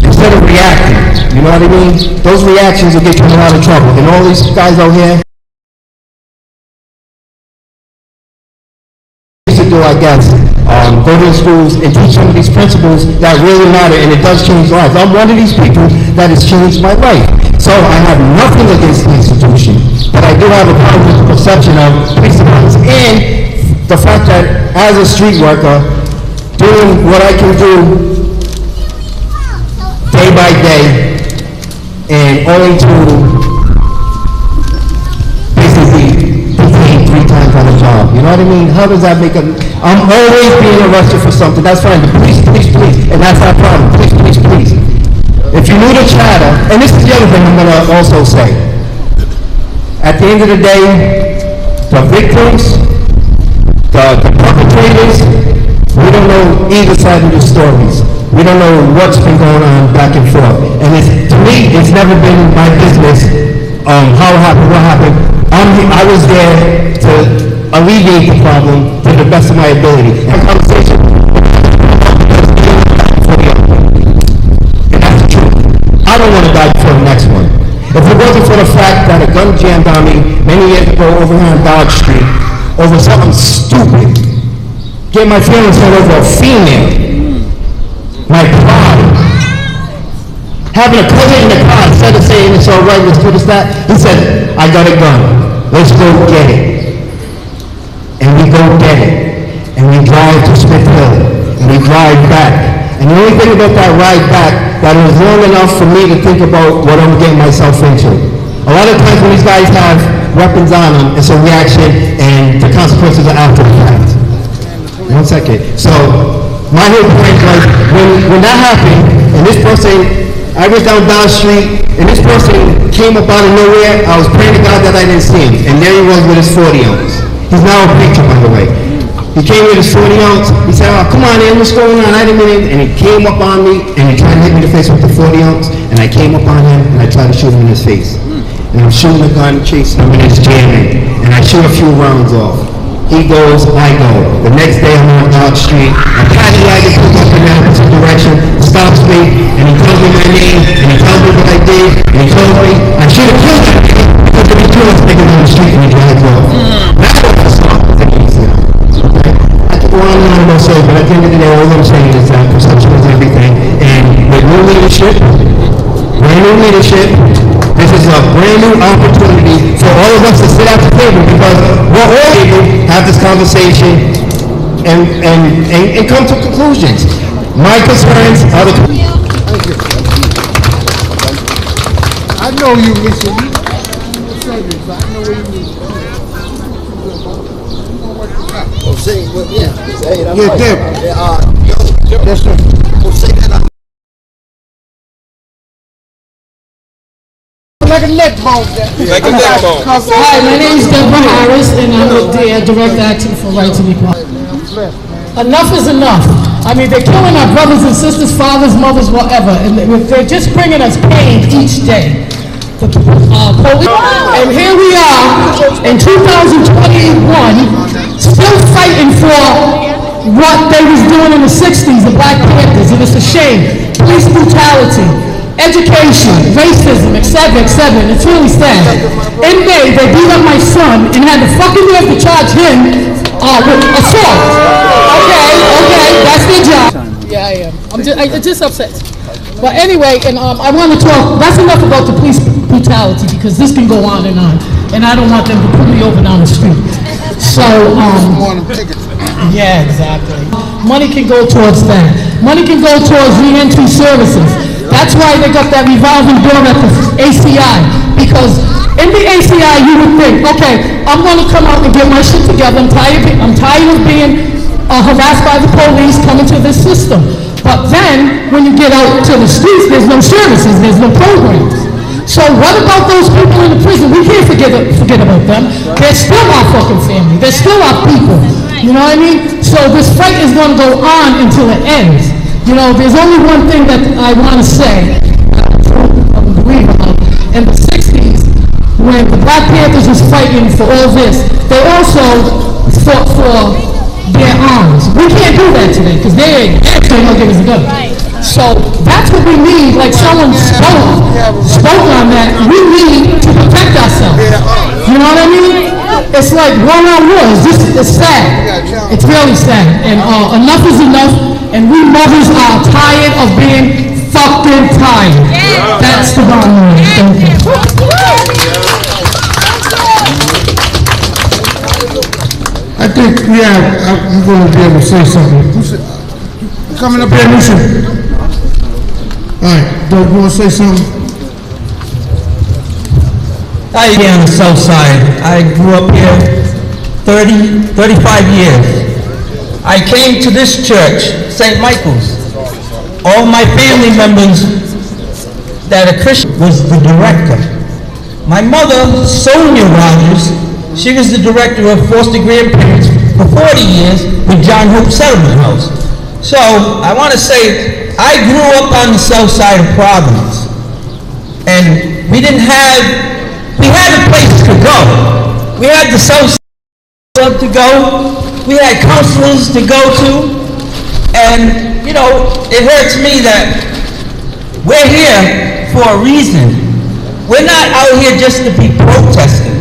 S10: Instead of reacting, you know what I mean? Those reactions will get you in a lot of trouble. And all these guys out here used to do, I guess, go to the schools and teach some of these principles that really matter, and it does change lives. I'm one of these people that has changed my life. So I have nothing against the institution, but I do have a problem with the perception of police departments and the fact that as a street worker, doing what I can do day by day and only to basically detain 3 times on a job. You know what I mean? How does that make I'm always being arrested for something. That's fine. The police, and that's our problem. Police. If you knew the chatter, and this is the other thing I'm going to also say. At the end of the day, the victims, the perpetrators, we don't know either side of the stories. We don't know what's been going on back and forth. And to me, it's never been my business how it happened, what happened. I was there to alleviate the problem to the best of my ability. And conversation, and that's the truth. I don't want to die before the next one. If it wasn't for the fact that a gun jammed on me many years ago over here on Dodge Street over something stupid, get my feelings hurt over a female, my pride. Having a cousin in the car, instead of saying it's all right, let's put this that, he said, I got a gun, let's go get it. And we go get it. And we drive to Smith Hill, and we drive back. And the only thing about that ride back, that was long enough for me to think about what I'm getting myself into. A lot of times when these guys have weapons on them, it's a reaction, and the consequences are after the fact. 1 second. So, my whole point was, when that happened, and this person I was down Street, and this person came up out of nowhere. I was praying to God that I didn't see him, and there he was with his 40 ounce. He's now a picture, by the way. He came with his 40 ounce. He said, "Oh, come on, man, what's going on?" I didn't mean it. And he came up on me, and he tried to hit me in the face with the 40 ounce, and I came up on him, and I tried to shoot him in his face. And I'm shooting the gun, chasing him, and it's jamming. And I shoot a few rounds off. He goes, I go. The next day I'm on Dodge Street. A paddy wagon pulls up in the opposite direction, stops me, and he tells me my name, and he tells me what I did, and he told me I should have killed him because there were two of us taking on the street and he drives off. That's what I saw. I could go on and on about but at the end of the day, all I'm saying is that perception is everything. And with new leadership, this is a brand new opportunity for all of us to sit at the table because we're all able to have this conversation and come to conclusions. My concerns are the...
S6: I know you, Mr. Lee. I know where you live.
S3: Oh, say, well, yeah. Hey, that's
S6: Yeah,
S3: right.
S6: Deb. Yes, sir.
S3: Well, say that
S6: Like a neck bone.
S11: Like a neck bone.
S9: Hi, my name is Deborah Harris, and I'm the Direct Action for Rights and Equality. Enough is enough. I mean, they're killing our brothers and sisters, fathers, mothers, whatever, and they're just bringing us pain each day. The police, and here we are in 2021, still fighting for what they was doing in the 60s, the Black Panthers, and it's a shame. Police brutality, education, racism, etc., etc. And it's really sad. In May, they beat up my son and had the fucking nerve to charge him with assault. Okay, that's their job. Yeah, I am. I'm just upset. But anyway, and I want to talk. That's enough about the police brutality because this can go on, and I don't want them to put me over down the street. So, yeah, exactly. Money can go towards that. Money can go towards re-entry services. That's why they got that revolving door at the ACI, because in the ACI you would think, okay, I'm going to come out and get my shit together. I'm tired of being harassed by the police coming to this system. But then, when you get out to the streets, there's no services, there's no programs. So what about those people in the prison? We can't forget about them. They're still our fucking family. They're still our people. You know what I mean? So this fight is going to go on until it ends. You know, there's only one thing that I want to say. In the 60s, when the Black Panthers was fighting for all this, they also fought for their arms. We can't do that today because they ain't gonna give us a gun. So that's what we need. Like someone spoke on that. We need to protect ourselves. You know what I mean? It's like war on war. It's sad. It's really sad. And enough is enough. And we mothers are tired of being fucking tired. That's the bottom line. Thank you.
S6: I think, I'm going to be able to say something. Coming up here, Lucian. All right, Doug, you want to say something?
S12: I began on the south side. I grew up here 35 years. I came to this church, St. Michael's. All my family members that are Christian was the director. My mother, Sonia Rogers, she was the director of foster grandparents for 40 years with John Hope Settlement House. So, I want to say, I grew up on the south side of Providence. And we had a place to go. We had the south side to go. We had counselors to go to. And, you know, it hurts me that we're here for a reason. We're not out here just to be protesting.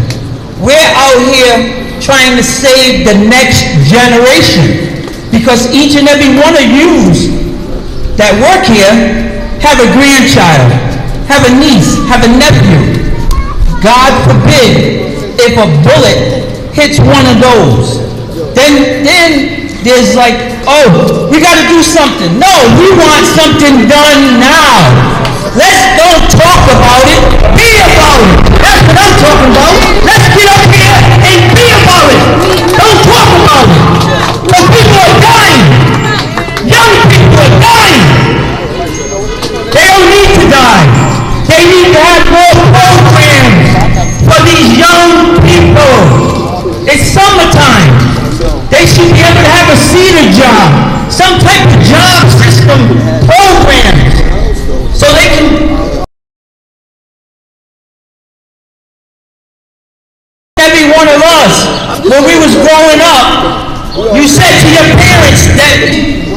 S12: We're out here trying to save the next generation, because each and every one of you that work here have a grandchild, have a niece, have a nephew. God forbid if a bullet hits one of those. Then there's like, oh, we got to do something. No, we want something done now. Let's don't talk about it, be about it. That's what I'm talking about. Let's get up here and be about it. Don't talk about it. Because people are dying. Young people are dying. They don't need to die. job, some type of job system programs, so they can. Every one of us, when we was growing up, you said to your parents that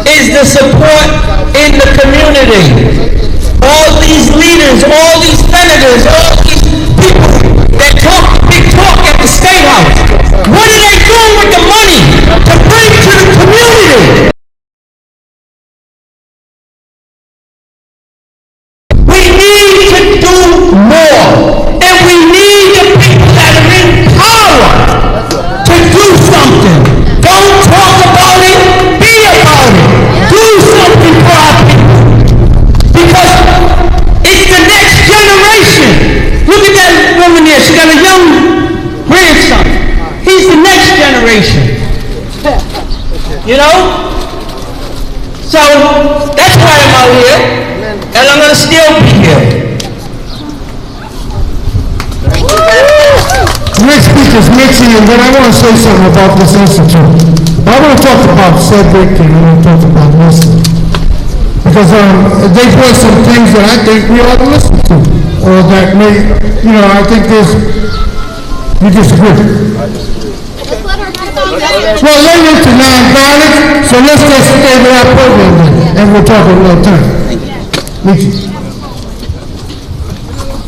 S12: is the support in the community. All these leaders, all these senators, all these people that talk big talk at the State House, what are they doing with the money to bring to the community? We need to do more, and we need the people that are in power to do something. Don't talk about it, be about it. Do something for our people. Because it's the next generation. Look at that woman there. She got a young grandson. He's the next generation. You know? So, that's why I'm out here. And I'm going to still be here.
S6: Next speaker's Mitzi, and then I want to say something about this institute. I want to talk about Cedric and I want to talk about Listen. Because they brought some things that I think we ought to listen to. Or that may, I think you disagree. Well, they're into nonviolence, so let's just stay with our program then, and we'll talk a little time. Mitzi.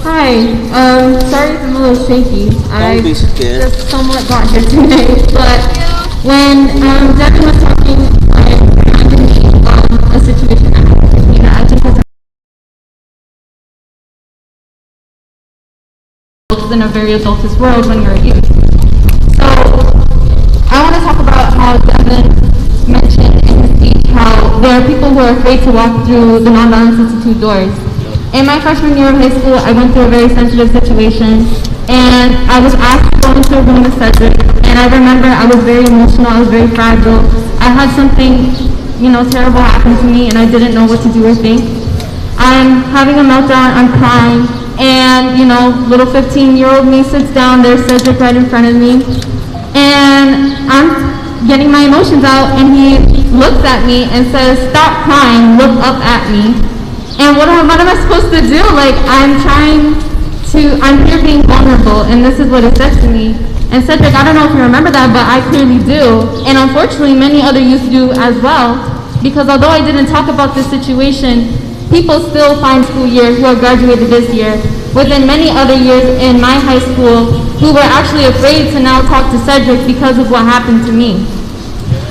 S11: Hi, sorry if I'm a little shaky. I just somewhat got here today, but when Devin was talking, it reminded me of a situation that happened with me that I think is in a very adultist world when you're a youth. So, I want to talk about how Devin mentioned in his speech how there are people who are afraid to walk through the Nonviolence Institute doors. In my freshman year of high school, I went through a very sensitive situation, and I was asked to go into a room with Cedric, and I remember I was very emotional, I was very fragile. I had something, terrible happen to me, and I didn't know what to do or think. I'm having a meltdown, I'm crying, and, little 15-year-old me sits down, there's Cedric right in front of me, and I'm getting my emotions out, and he looks at me and says, "Stop crying, look up at me." And what am I supposed to do? I'm here being vulnerable, and this is what it says to me. And Cedric, I don't know if you remember that, but I clearly do. And unfortunately, many other youth do as well. Because although I didn't talk about this situation, people still find school year who are graduated this year, within many other years in my high school, who were actually afraid to now talk to Cedric because of what happened to me.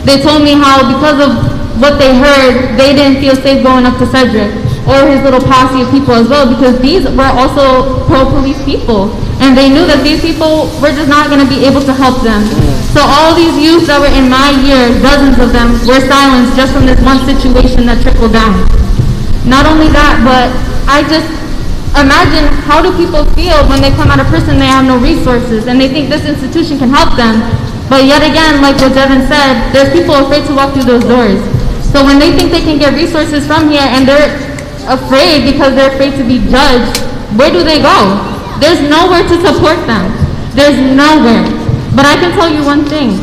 S11: They told me how because of what they heard, they didn't feel safe going up to Cedric, or his little posse of people as well, because these were also pro-police people. And they knew that these people were just not going to be able to help them. So all these youth that were in my year, dozens of them, were silenced just from this one situation that trickled down. Not only that, but I just imagine, how do people feel when they come out of prison, they have no resources, and they think this institution can help them. But yet again, like what Devin said, there's people afraid to walk through those doors. So when they think they can get resources from here, and they're afraid because they're afraid to be judged, where do they go? There's nowhere to support them. There's nowhere. But I can tell you one thing.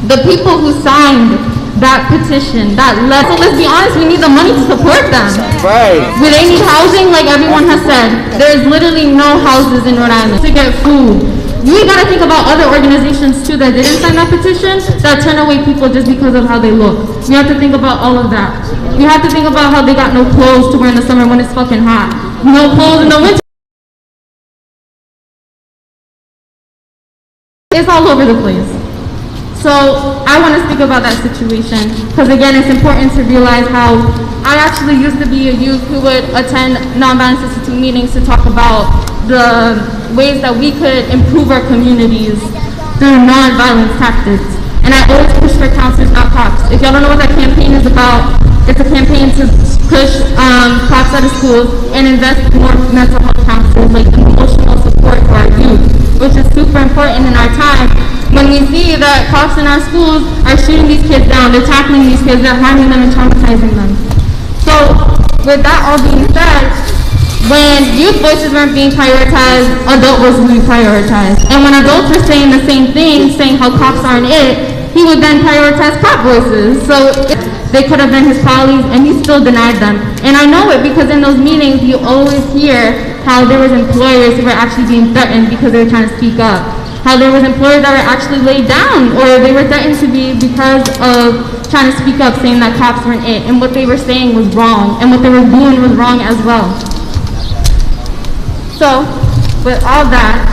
S11: The people who signed that petition, that letter, so let's be honest, we need the money to support them.
S1: Right.
S11: Do they need housing? Like everyone has said, there's literally no houses in Rhode Island to get food. We gotta think about other organizations too that didn't sign that petition, that turn away people just because of how they look. We have to think about all of that. We have to think about how they got no clothes to wear in the summer when it's fucking hot. No clothes in the winter. It's all over the place. So I want to speak about that situation because again, it's important to realize how I actually used to be a youth who would attend Nonviolence Institute meetings to talk about the ways that we could improve our communities through nonviolence tactics. And I always push for counselors, not cops. If y'all don't know what that campaign is about, it's a campaign to push cops out of schools and invest in more mental health counselors, like emotional support for our youth, which is super important in our time when we see that cops in our schools are shooting these kids down, they're tackling these kids, they're harming them and traumatizing them. So with that all being said, when youth voices weren't being prioritized, adult voices were being prioritized. And when adults were saying the same thing, saying how cops aren't it, he would then prioritize cop voices. So they could have been his colleagues, and he still denied them. And I know it because in those meetings, you always hear how there was employers who were actually being threatened because they were trying to speak up. How there was employers that were actually laid down, or they were threatened to be because of trying to speak up, saying that cops weren't it, and what they were saying was wrong, and what they were doing was wrong as well. So, with all that,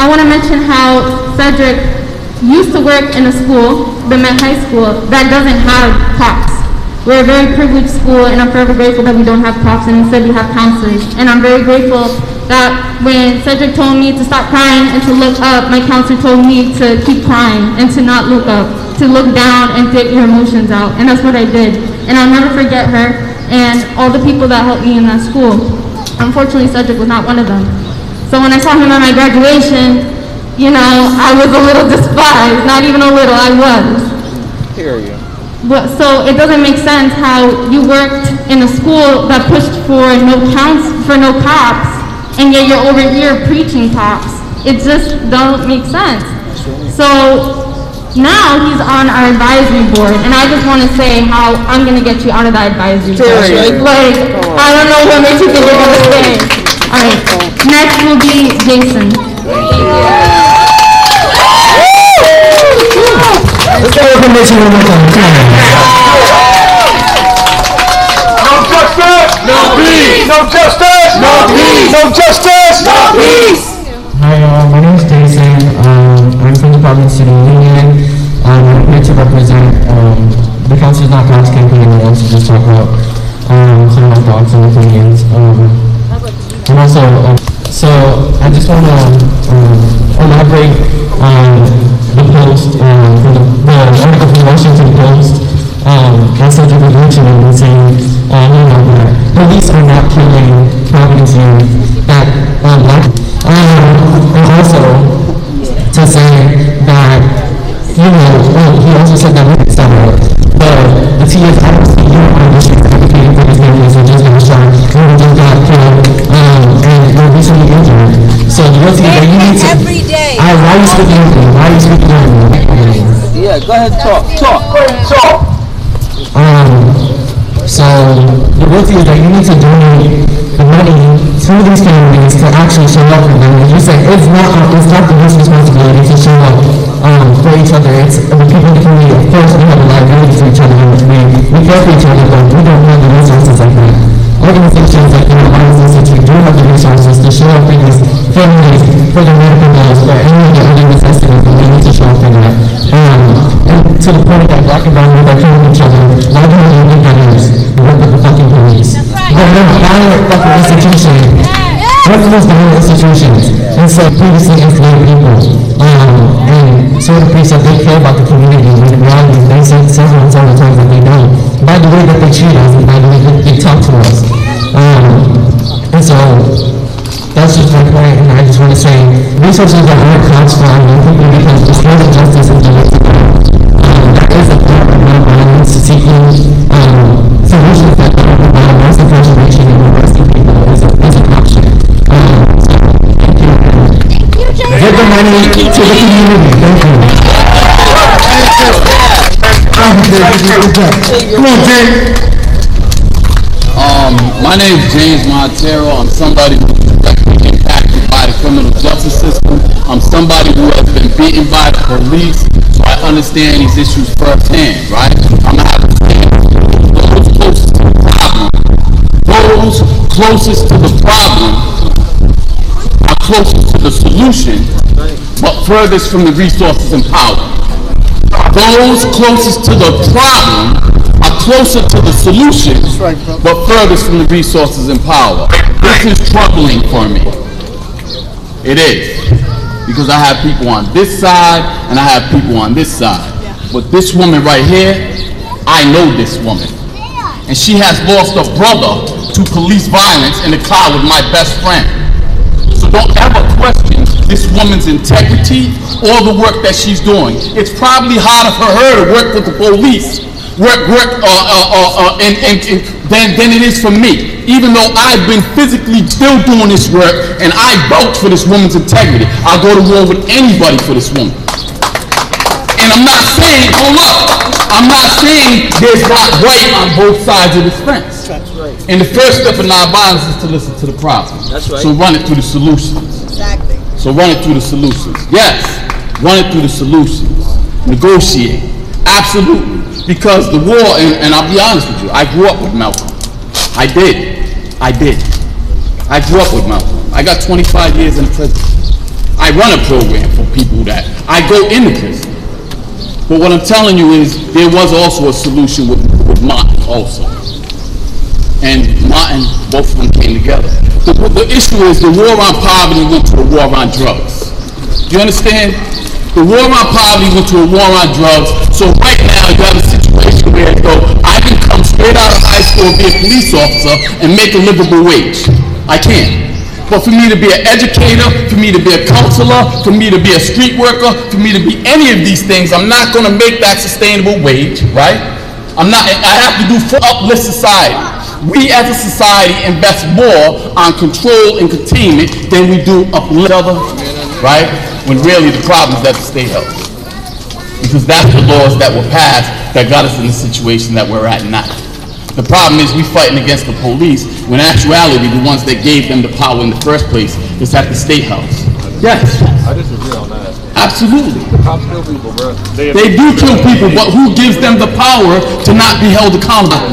S11: I want to mention how Cedric used to work in a school, the Met High School, that doesn't have cops. We're a very privileged school, and I'm forever grateful that we don't have cops, and instead we have counselors. And I'm very grateful that when Cedric told me to stop crying and to look up, my counselor told me to keep crying and to not look up, to look down and get your emotions out. And that's what I did. And I'll never forget her and all the people that helped me in that school. Unfortunately, Cedric was not one of them. So when I saw him at my graduation, you know, I was a little despised. Not even a little, I was.
S1: Period.
S11: But, so it doesn't make sense how you worked in a school that pushed for no cops, and yet you're over here preaching cops. It just don't make sense. So now he's on our advisory board, and I just want to say how I'm going to get you out of that advisory board. Like, I don't know what makes you think you're going to stay. All right, next will be Jason. Thank you.
S7: Let's go with Mitchell one more time.
S4: No justice, no peace. No justice, no peace. No justice, no peace.
S2: Hi, my name is Jason. I'm from the Providence Union. I'm here to represent the Council's Not Cops campaign, and also just talk about some of my thoughts and opinions. And also, so I just want to elaborate on the post, the article from the Washington Post, that Cedric was mentioning and saying, that police are not killing Providence youth, that, and also to say that, he also said that we stop it. The T is obviously you are district advocating for these families who just got shot, who just got killed, and were recently injured. So the real thing that you need to... Every day. Why are you speaking English? Why are you speaking English?
S1: Yeah, go ahead, talk.
S2: So the real thing is that you need to donate the money to these families to actually show up for them. As you said, it's not the youth's responsibility to show up for each other. It's the people in the community. Of course, we have a liability for each other. We care for each other, but we don't have the resources like that. Organizations like the Nonviolence Institute do have the resources to show up for these families, for their medical bills, for any of the other necessities, and they need to show up for that. And to the point that black and brown people are killing each other, why do we need independence? We work with the fucking police. We're not violent fucking institutions. We're the most violent institutions. And so previously enslaved people. And so the police said they care about the community, when in reality they say several times that they don't. By the way that they treat us, and by the way that they talk to us. And so that's just my point, and I just want to say resources that aren't cops for young people because restorative justice is the way to go. That is a part of nonviolence, seeking solutions that don't provide mass incarceration and arresting people is an option. Thank you. Give the money to the community. Thank you. Come on, Jay.
S13: My name is James Montero. I'm somebody who is directly impacted by the criminal justice system. I'm somebody who has been beaten by the police, so I understand these issues firsthand, right? I'm going to have to say those closest to the problem. Those closest to the problem are closest to the solution, but furthest from the resources and power. Those closest to the problem are closer to the solution, but furthest from the resources and power. This is troubling for me. It is. Because I have people on this side, and I have people on this side. But this woman right here, I know this woman. And she has lost a brother to police violence in the car with my best friend. So don't ever question this woman's integrity or the work that she's doing. It's probably harder for her to work with the police than it is for me, even though I've been physically still doing this work and I vouch for this woman's integrity. I'll go to war with anybody for this woman. And I'm not saying, hold up, I'm not saying there's not right on both sides of this fence.
S3: That's right.
S13: And the first step of nonviolence is to listen to the problem.
S3: That's right.
S13: So run it through the solutions.
S3: Exactly.
S13: So run it through the solutions. Yes, run it through the solutions. Negotiate. Absolutely. Because the war, and I'll be honest with you, I grew up with Malcolm. I did. I grew up with Malcolm. I got 25 years in prison. I run a program for people that I go into prison. But what I'm telling you is there was also a solution with Martin also. And Martin, both of them came together. The issue is the war on poverty went to a war on drugs. Do you understand? The war on poverty went to a war on drugs. So right now you have a situation where I can come straight out of high school and be a police officer and make a livable wage. I can. But for me to be an educator, for me to be a counselor, for me to be a street worker, for me to be any of these things, I'm not going to make that sustainable wage, right? I have to do for uplift society. We as a society invest more on control and containment than we do uplift each other, right? When really the problem is that the state helps. Because that's the laws that were passed that got us in the situation that we're at now. The problem is we fighting against the police when in actuality the ones that gave them the power in the first place is at the state house. Yes.
S4: I disagree on that.
S13: Absolutely.
S4: The cops kill people, bro.
S13: They do kill people, but who gives them the power to not be held accountable?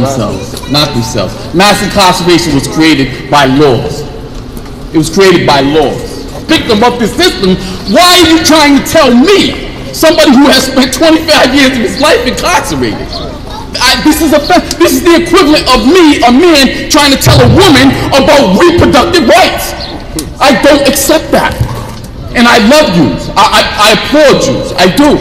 S13: Not themselves. Mass incarceration was created by laws. It was created by laws. Victim of this system, why are you trying to tell me, somebody who has spent 25 years of his life incarcerated? This is the equivalent of me, a man, trying to tell a woman about reproductive rights. I don't accept that. And I love you. I applaud you. I do.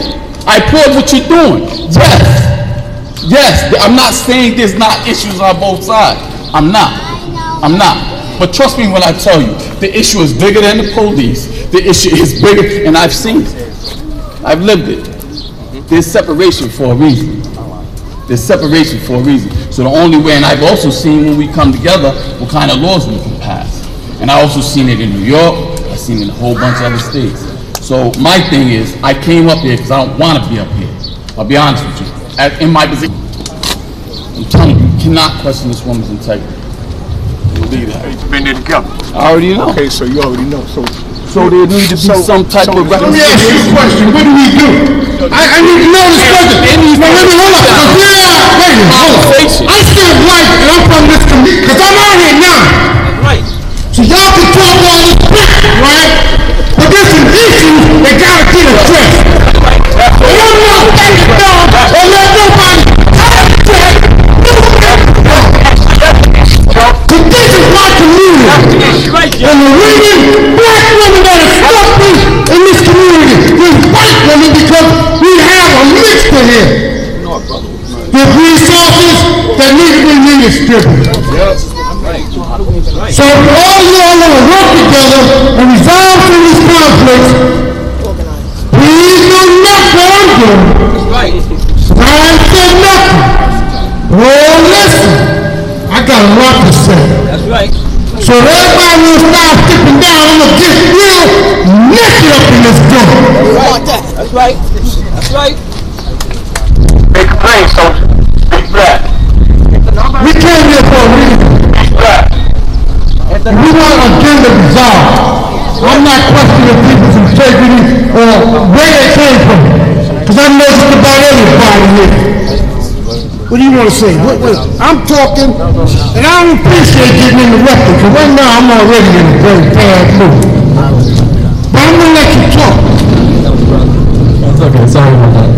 S13: I applaud what you're doing. Yes. Yes. I'm not saying there's not issues on both sides. I'm not. But trust me when I tell you, the issue is bigger than the police. The issue is bigger, and I've seen it. I've lived it. There's separation for a reason. There's separation for a reason. So the only way, and I've also seen when we come together, what kind of laws we can pass. And I also seen it in New York. I've seen it in a whole bunch of other states. So my thing is, I came up here because I don't want to be up here. I'll be honest with you. In my position, I'm telling you, you cannot question this woman's integrity. Believe that.
S4: You've been there together.
S13: I already know.
S4: Okay, so you already know.
S13: So there needs to be some type of
S6: Let me ask you a question. What do we do? I need to know this question. Now, let me hold up. I still white and I'm from this community because I'm out here now.
S3: Right.
S6: So y'all can talk all this crap, right? But there's some issues that gotta get addressed. And I'm not standing down or let nobody but this is my community. And the reason black women that are stuck in this community is white women because we have a mixture here. There's resources that need to be redistributed. So if all of y'all want to work together and resolve some of these conflicts, please do not what I'm doing. I ain't said nothing. Oh, listen. I got a lot to say.
S3: That's right.
S6: So if everybody will start skipping down, I'm going to get real messy up in this door.
S3: That's right. That's right.
S4: Make a plane, soldier. Big black.
S6: We came here for a reason.
S4: Big black.
S6: We want an agenda resolved. I'm not questioning people's integrity or where they came from. Because I know just about everybody here. What do you want to say? I'm talking, and I don't appreciate getting interrupted, because right now I'm already in a very bad mood. But I'm going to let you talk.
S2: That's okay, sorry about that.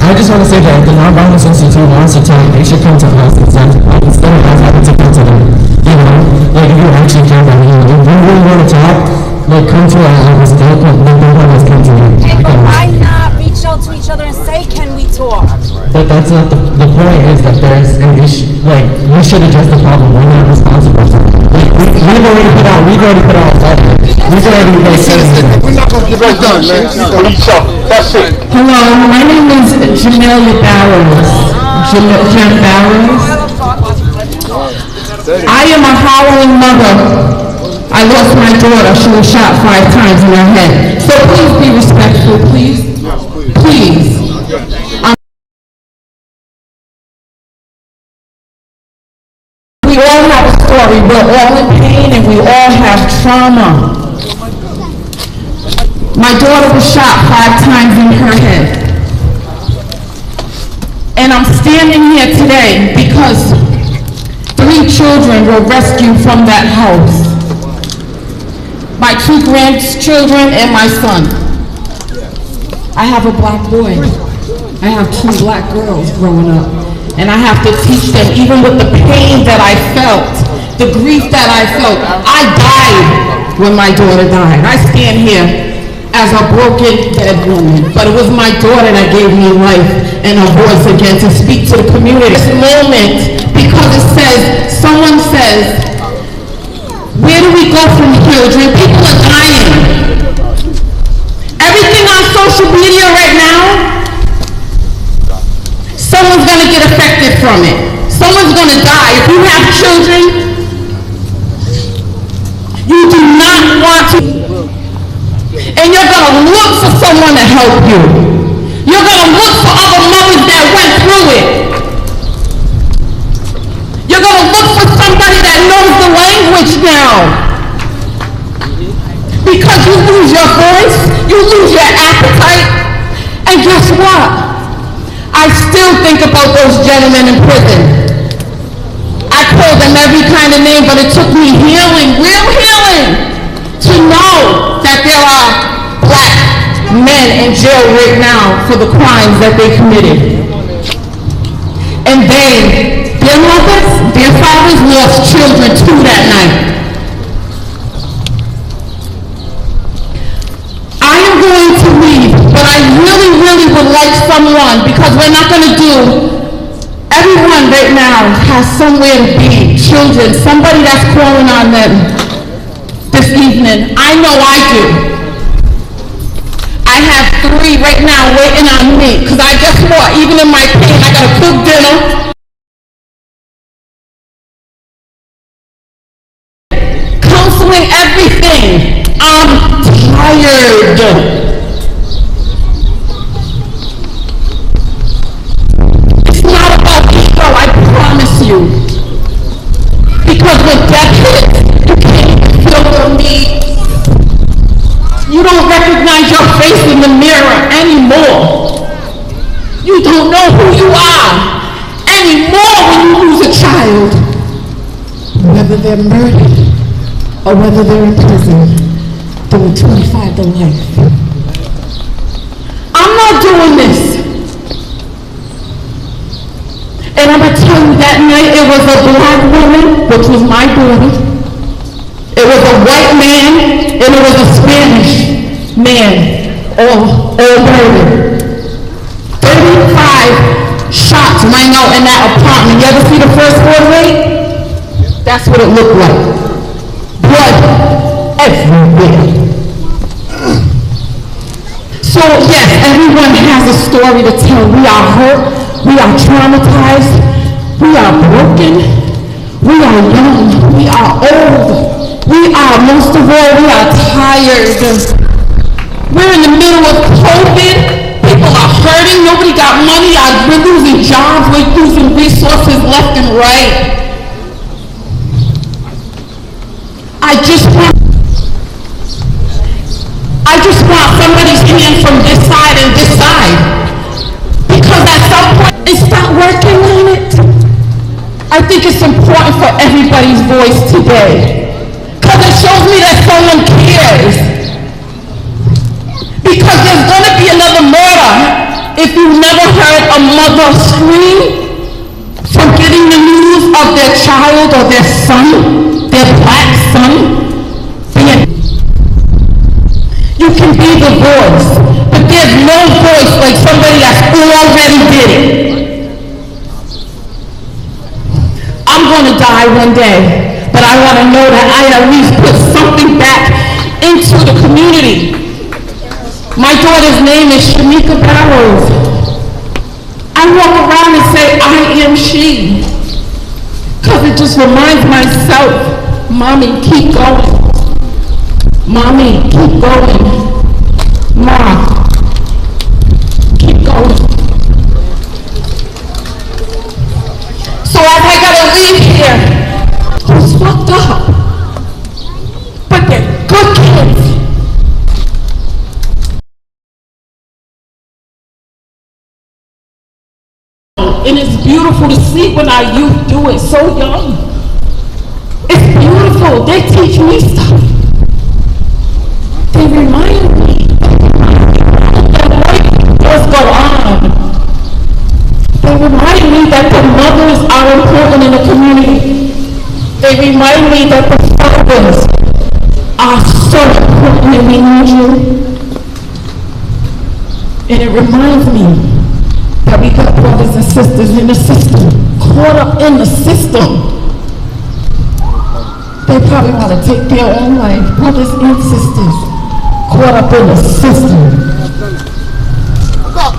S2: I just want to say that the Nonviolence Institute wants to talk, they should come to us instead of us having to come to them. You know, like if you actually care about me, if you really want to talk, like come to our office, don't let us come to you.
S14: Okay, but why not reach out to each other and say, can we talk?
S2: But that's not the point is that there's an issue, like, we should address the problem, we're not responsible for it. Like, we've already put out a fight. We've already, like, said it.
S6: We're not going to get that done, man.
S4: That's it.
S9: Hello, my name is Jamelia Bowers. Jem Bowers. I am a howling mother. I lost my daughter. She was shot 5 times in her head. So please be respectful, please. Please. We all have a story. We're all in pain and we all have trauma. My daughter was shot 5 times in her head. And I'm standing here today because 3 children were rescued from that house. My 2 grandchildren and my son. I have a black boy. I have 2 black girls growing up. And I have to teach them, even with the pain that I felt, the grief that I felt. I died when my daughter died. I stand here as a broken, dead woman. But it was my daughter that gave me life and a voice again to speak to the community. This moment, because it says, someone says, where do we go from children? People are dying. Everything on social media right now, someone's going to get affected from it. Someone's going to die. If you have children, you do not want to, and you're going to look for someone to help you. You're going to look for other mothers that went through it. You're going to look for somebody that knows the language now. Because you lose your voice, you lose your appetite, and guess what? I still think about those gentlemen in prison. I called them every kind of name, but it took me healing, real healing, to know that there are black men in jail right now for the crimes that they committed. And their mothers, their fathers lost children too that night. I am going to leave, but I really, really would like someone, because we're not going to do, everyone right now has somewhere to be, children, somebody that's calling on them this evening. I know I do. I have 3 right now waiting on me, because I guess what, even in my pain, I got to cook dinner. Counseling, everything. I'm tired. It's not about ego, I promise you. Because when death hits, you can't feel the meat. You don't recognize your face in the mirror anymore. You don't know who you are anymore when you lose a child. Whether they're murdered or whether they're in prison, doing 25 to life. I'm not doing this. And I'm going to tell you, that night it was a black woman, which was my daughter. It was a white man, and it was a Spanish man, all murdered. 35 shots rang out in that apartment. You ever see the first floor rate? That's what it looked like. Blood everywhere. So yes, everyone has a story to tell. We are hurt, we are traumatized, we are broken, we are young, we are old. We are, most of all, we are tired. We're in the middle of COVID. People are hurting. Nobody got money. We're losing jobs. We're losing resources left and right. I just want somebody's hand from this side and this side. Because at some point, and start working on it. I think it's important for everybody's voice today. Because it shows me that someone cares. Because there's going to be another murder if you've never heard a mother scream from getting the news of their child or their son, their black son. You can be the voice, but there's no voice like somebody that's already did it. I'm going to die one day. But I want to know that I at least put something back into the community. My daughter's name is Shamika Barrows. I walk around and say, I am she. Because it just reminds myself, Mommy, keep going. Mommy, keep going. Mom, keep going. and it's beautiful to see when our youth do it so young. It's beautiful. They teach me stuff. They remind me that life does go on. They remind me that the mothers are important in the community. They remind me that the fathers are so important and we need you. And it reminds me that we got brothers and sisters in the system, caught up in the system. They probably want to take their own life, brothers and sisters, caught up in the system.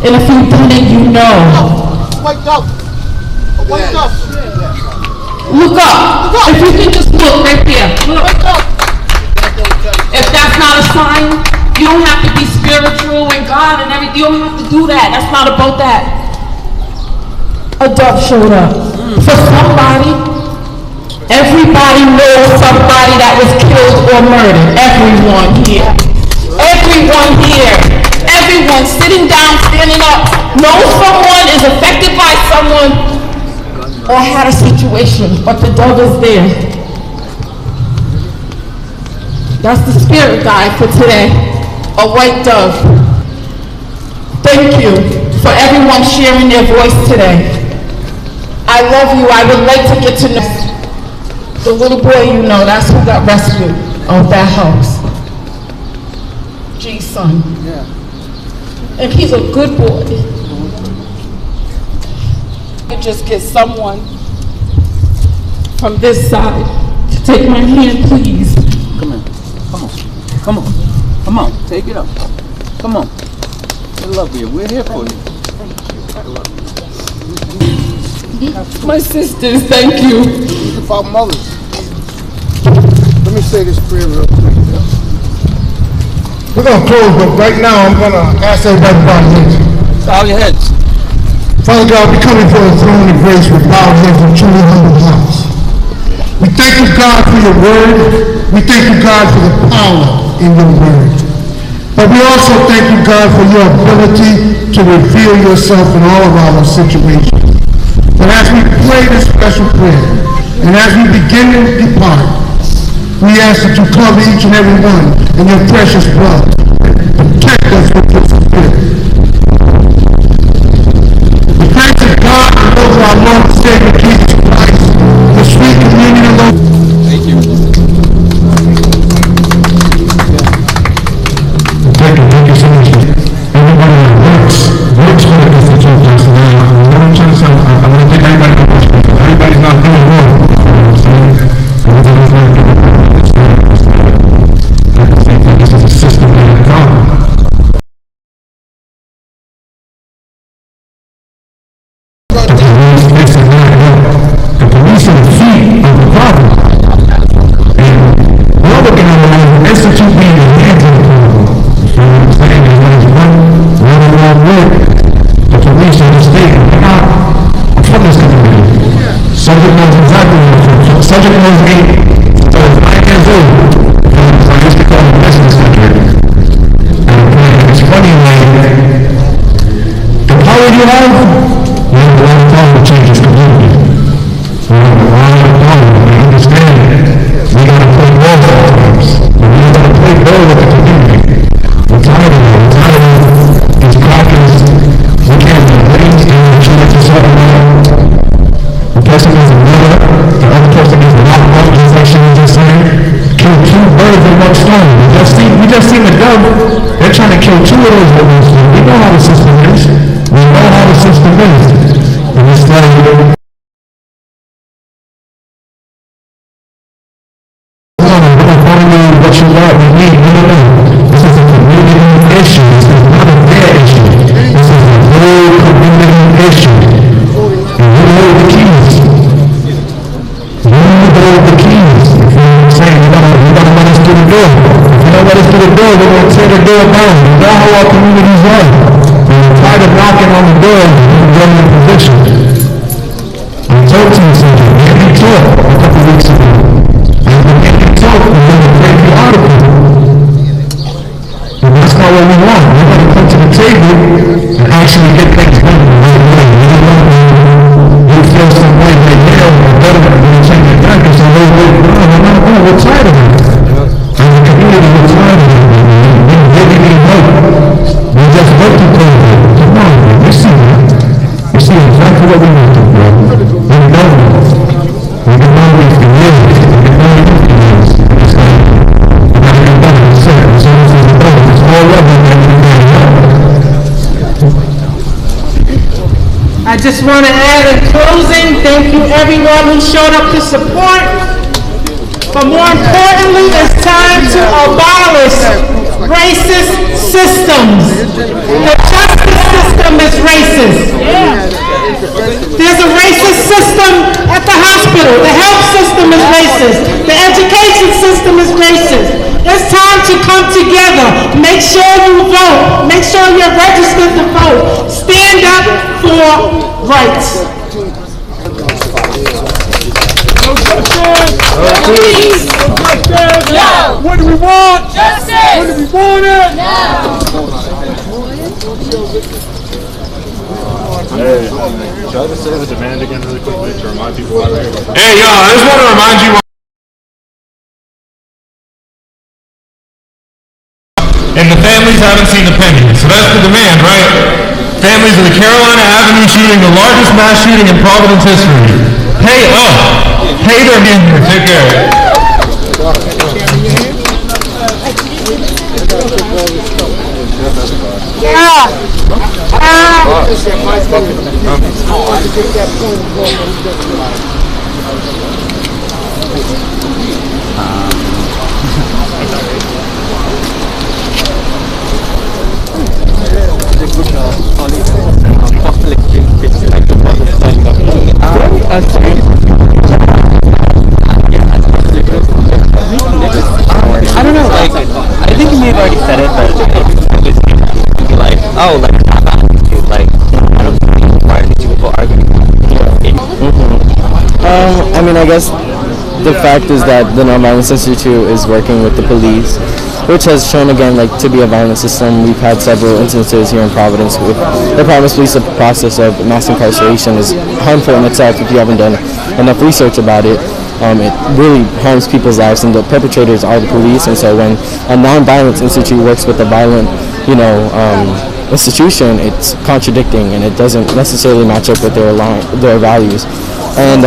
S9: And if you've done it, you know.
S6: Wake up! Wake up!
S9: Look up. If you can just look right there. Look. If that's not a sign, you don't have to be spiritual and God and everything. You don't have to do that. That's not about that. A dove showed up. For somebody, everybody knows somebody that was killed or murdered. Everyone here. Everyone here. Everyone sitting down, standing up, knows someone is affected by someone or had a situation, but the dove is there. That's the spirit guide for today, a white dove. Thank you for everyone sharing their voice today. I love you. I would like to get to know the little boy you know. That's who got rescued out that house. G's son. Yeah. And he's a good boy. You just get someone from this side to take my hand, please.
S13: Come on. Come on. Come on. Come on. Take it up. Come on. We love you. We're here for you.
S9: My sisters, thank you.
S6: These are our mothers. Let me say this prayer real quick. We're going to close, but right now I'm going to ask everybody to bow their heads.
S13: Bow your heads.
S6: Father God, we come before the throne of grace with bowed heads and truly humble hearts. We thank you, God, for your word. We thank you, God, for the power in your word. But we also thank you, God, for your ability to reveal yourself in all of our situations. But as we pray this special prayer, and as we begin to depart, we ask that you cover each and every one in your precious blood. Protect us with your spirit. The grace of God and over our Lord and Savior Jesus Christ, the sweet communion of Lord.
S13: Thank you.
S6: Thank you so much. Everybody that works for the Institute just now. I want to take everybody to work. Everybody's not doing well. Everybody's not doing well. This is a system that is gone. The police are the feet of the problem. And we're looking at the Institute being the hands of the problem. You know what I'm saying? There's one wrong way. The police are the state. They're not from this community. Subject knows exactly what it's from. Subject knows me. So it's 9 years old. So I used to call him this country. And it's funny when the power you have, you have a lot of power to change this community. You have a lot of power. We understand it. We gotta play ball sometimes. We gotta play ball with the community. We're tired of it. We're tired of these crackers. We can't be blamed and we're trying to sort them out. The person is a murderer. The other person is not one, just like she was just saying. Kill 2 birds with 1 stone. We just seen the dove. They're trying to kill 2 of those with 1 stone. We know how the system is. We know how the system is. And it's like, what you want, we need, no. This is a community issue. This is not a their issue. This is a whole community issue. And you hold the keys. You hold the keys. If you know what I'm saying, you gotta let us through the door. If you don't let us through the door, we're gonna tear the door down. You know how our communities run. When you're tired of knocking on the door, you can get in a position. I told you something. We had you talk a couple weeks ago. We're going to break the article. And that's not what we want. We want to come to the table and actually get things done the right way. we're tired of it. As a community, we're tired of it. We need help. We just vote to COVID. Come on, man. You see that. You see exactly what we want to do. We know it. We can know we can live. We can know we can live. It's like, we gotta get better. It's it. It's always the goal. It's all of it.
S9: I just want to add in closing, thank you everyone who showed up to support. But more importantly, it's time to abolish racist systems. The justice system is racist. There's a racist system at the hospital. The health system is racist. The education system is racist. It's time to come together. Make sure you vote. Make sure you're registered to vote. Stand up for rights.
S5: No.
S4: What do we want?
S5: Justice.
S4: What do we want it?
S5: No.
S15: Hey, should I just say the demand again really quickly to remind people out here?
S1: Hey, y'all, I just want to remind you. And the families haven't seen a penny. So that's the demand, right? Families of the Carolina Avenue shooting, the largest mass shooting in Providence history. Pay up. Pay their men here. Take care.
S2: I don't know, like, I think you may have already said it, but it's like, oh, like, I don't think why are these people arguing?
S16: I mean, I guess the fact is that the Nonviolence Institute is working with the police, which has shown again like to be a violent system. We've had several instances here in Providence with the Providence Police. The process of mass incarceration is harmful in itself if you haven't done enough research about it. It really harms people's lives, and the perpetrators are the police. And so when a Nonviolence Institute works with a violent, institution, it's contradicting, and it doesn't necessarily match up with their values. And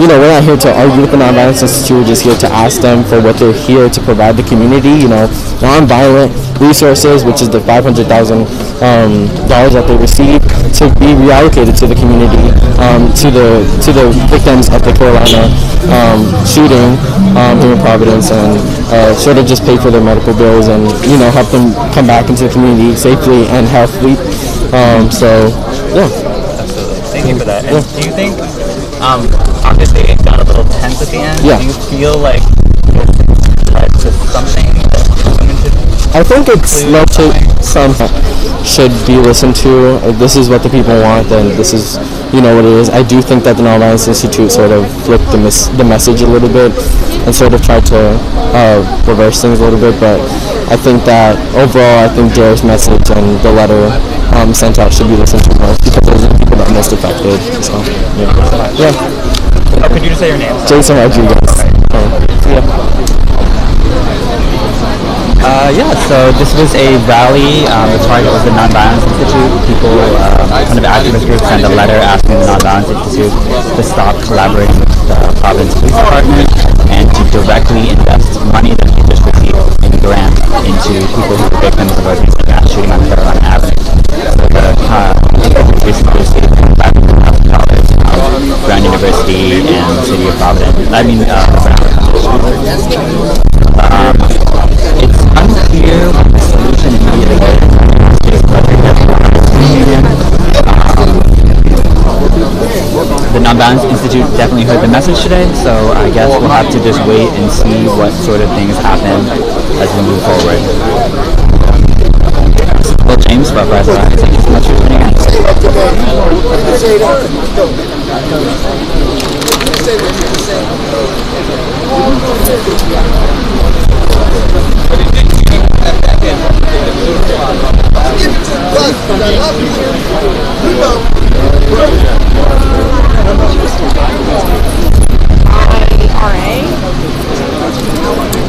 S16: we're not here to argue with the Nonviolence Institute. We're just here to ask them for what they're here to provide the community. Nonviolent resources, which is the $500,000 that they received, to be reallocated to the community, to the victims of the Carolina shooting here in Providence, and sort of just pay for their medical bills and help them come back into the community safely and healthily. Yeah.
S2: Absolutely. Thank you for that. And do you think, obviously it got a little tense at the end.
S16: Yeah.
S2: Do you feel like this led to something that women should?
S16: I think it's led to something should be listened to. If this is what the people want, then this is, what it is. I do think that the Nonviolence Institute sort of flipped the message a little bit and sort of tried to reverse things a little bit, but I think that overall, I think Jared's message and the letter sent out should be listened to more, because those are the people that are most affected. So, yeah.
S2: Oh, could you just say your name?
S16: Jason Rodriguez.
S2: So this was a rally. The target was the Nonviolence Institute. People, kind of activist groups, sent a letter asking the Nonviolence Institute to stop collaborating with the Providence Police Department and to directly invest money that they just received in grants into people who were victims of a recent mass shooting on Carolina Avenue. So the recently received $500,000 Brown University and the City of Providence. It's unclear what the solution immediately is whether the Nonviolence Institute definitely heard the message today, so I guess we'll have to just wait and see what sort of things happen as we move forward. Well, James, thank you so much for tuning in.
S17: I love you.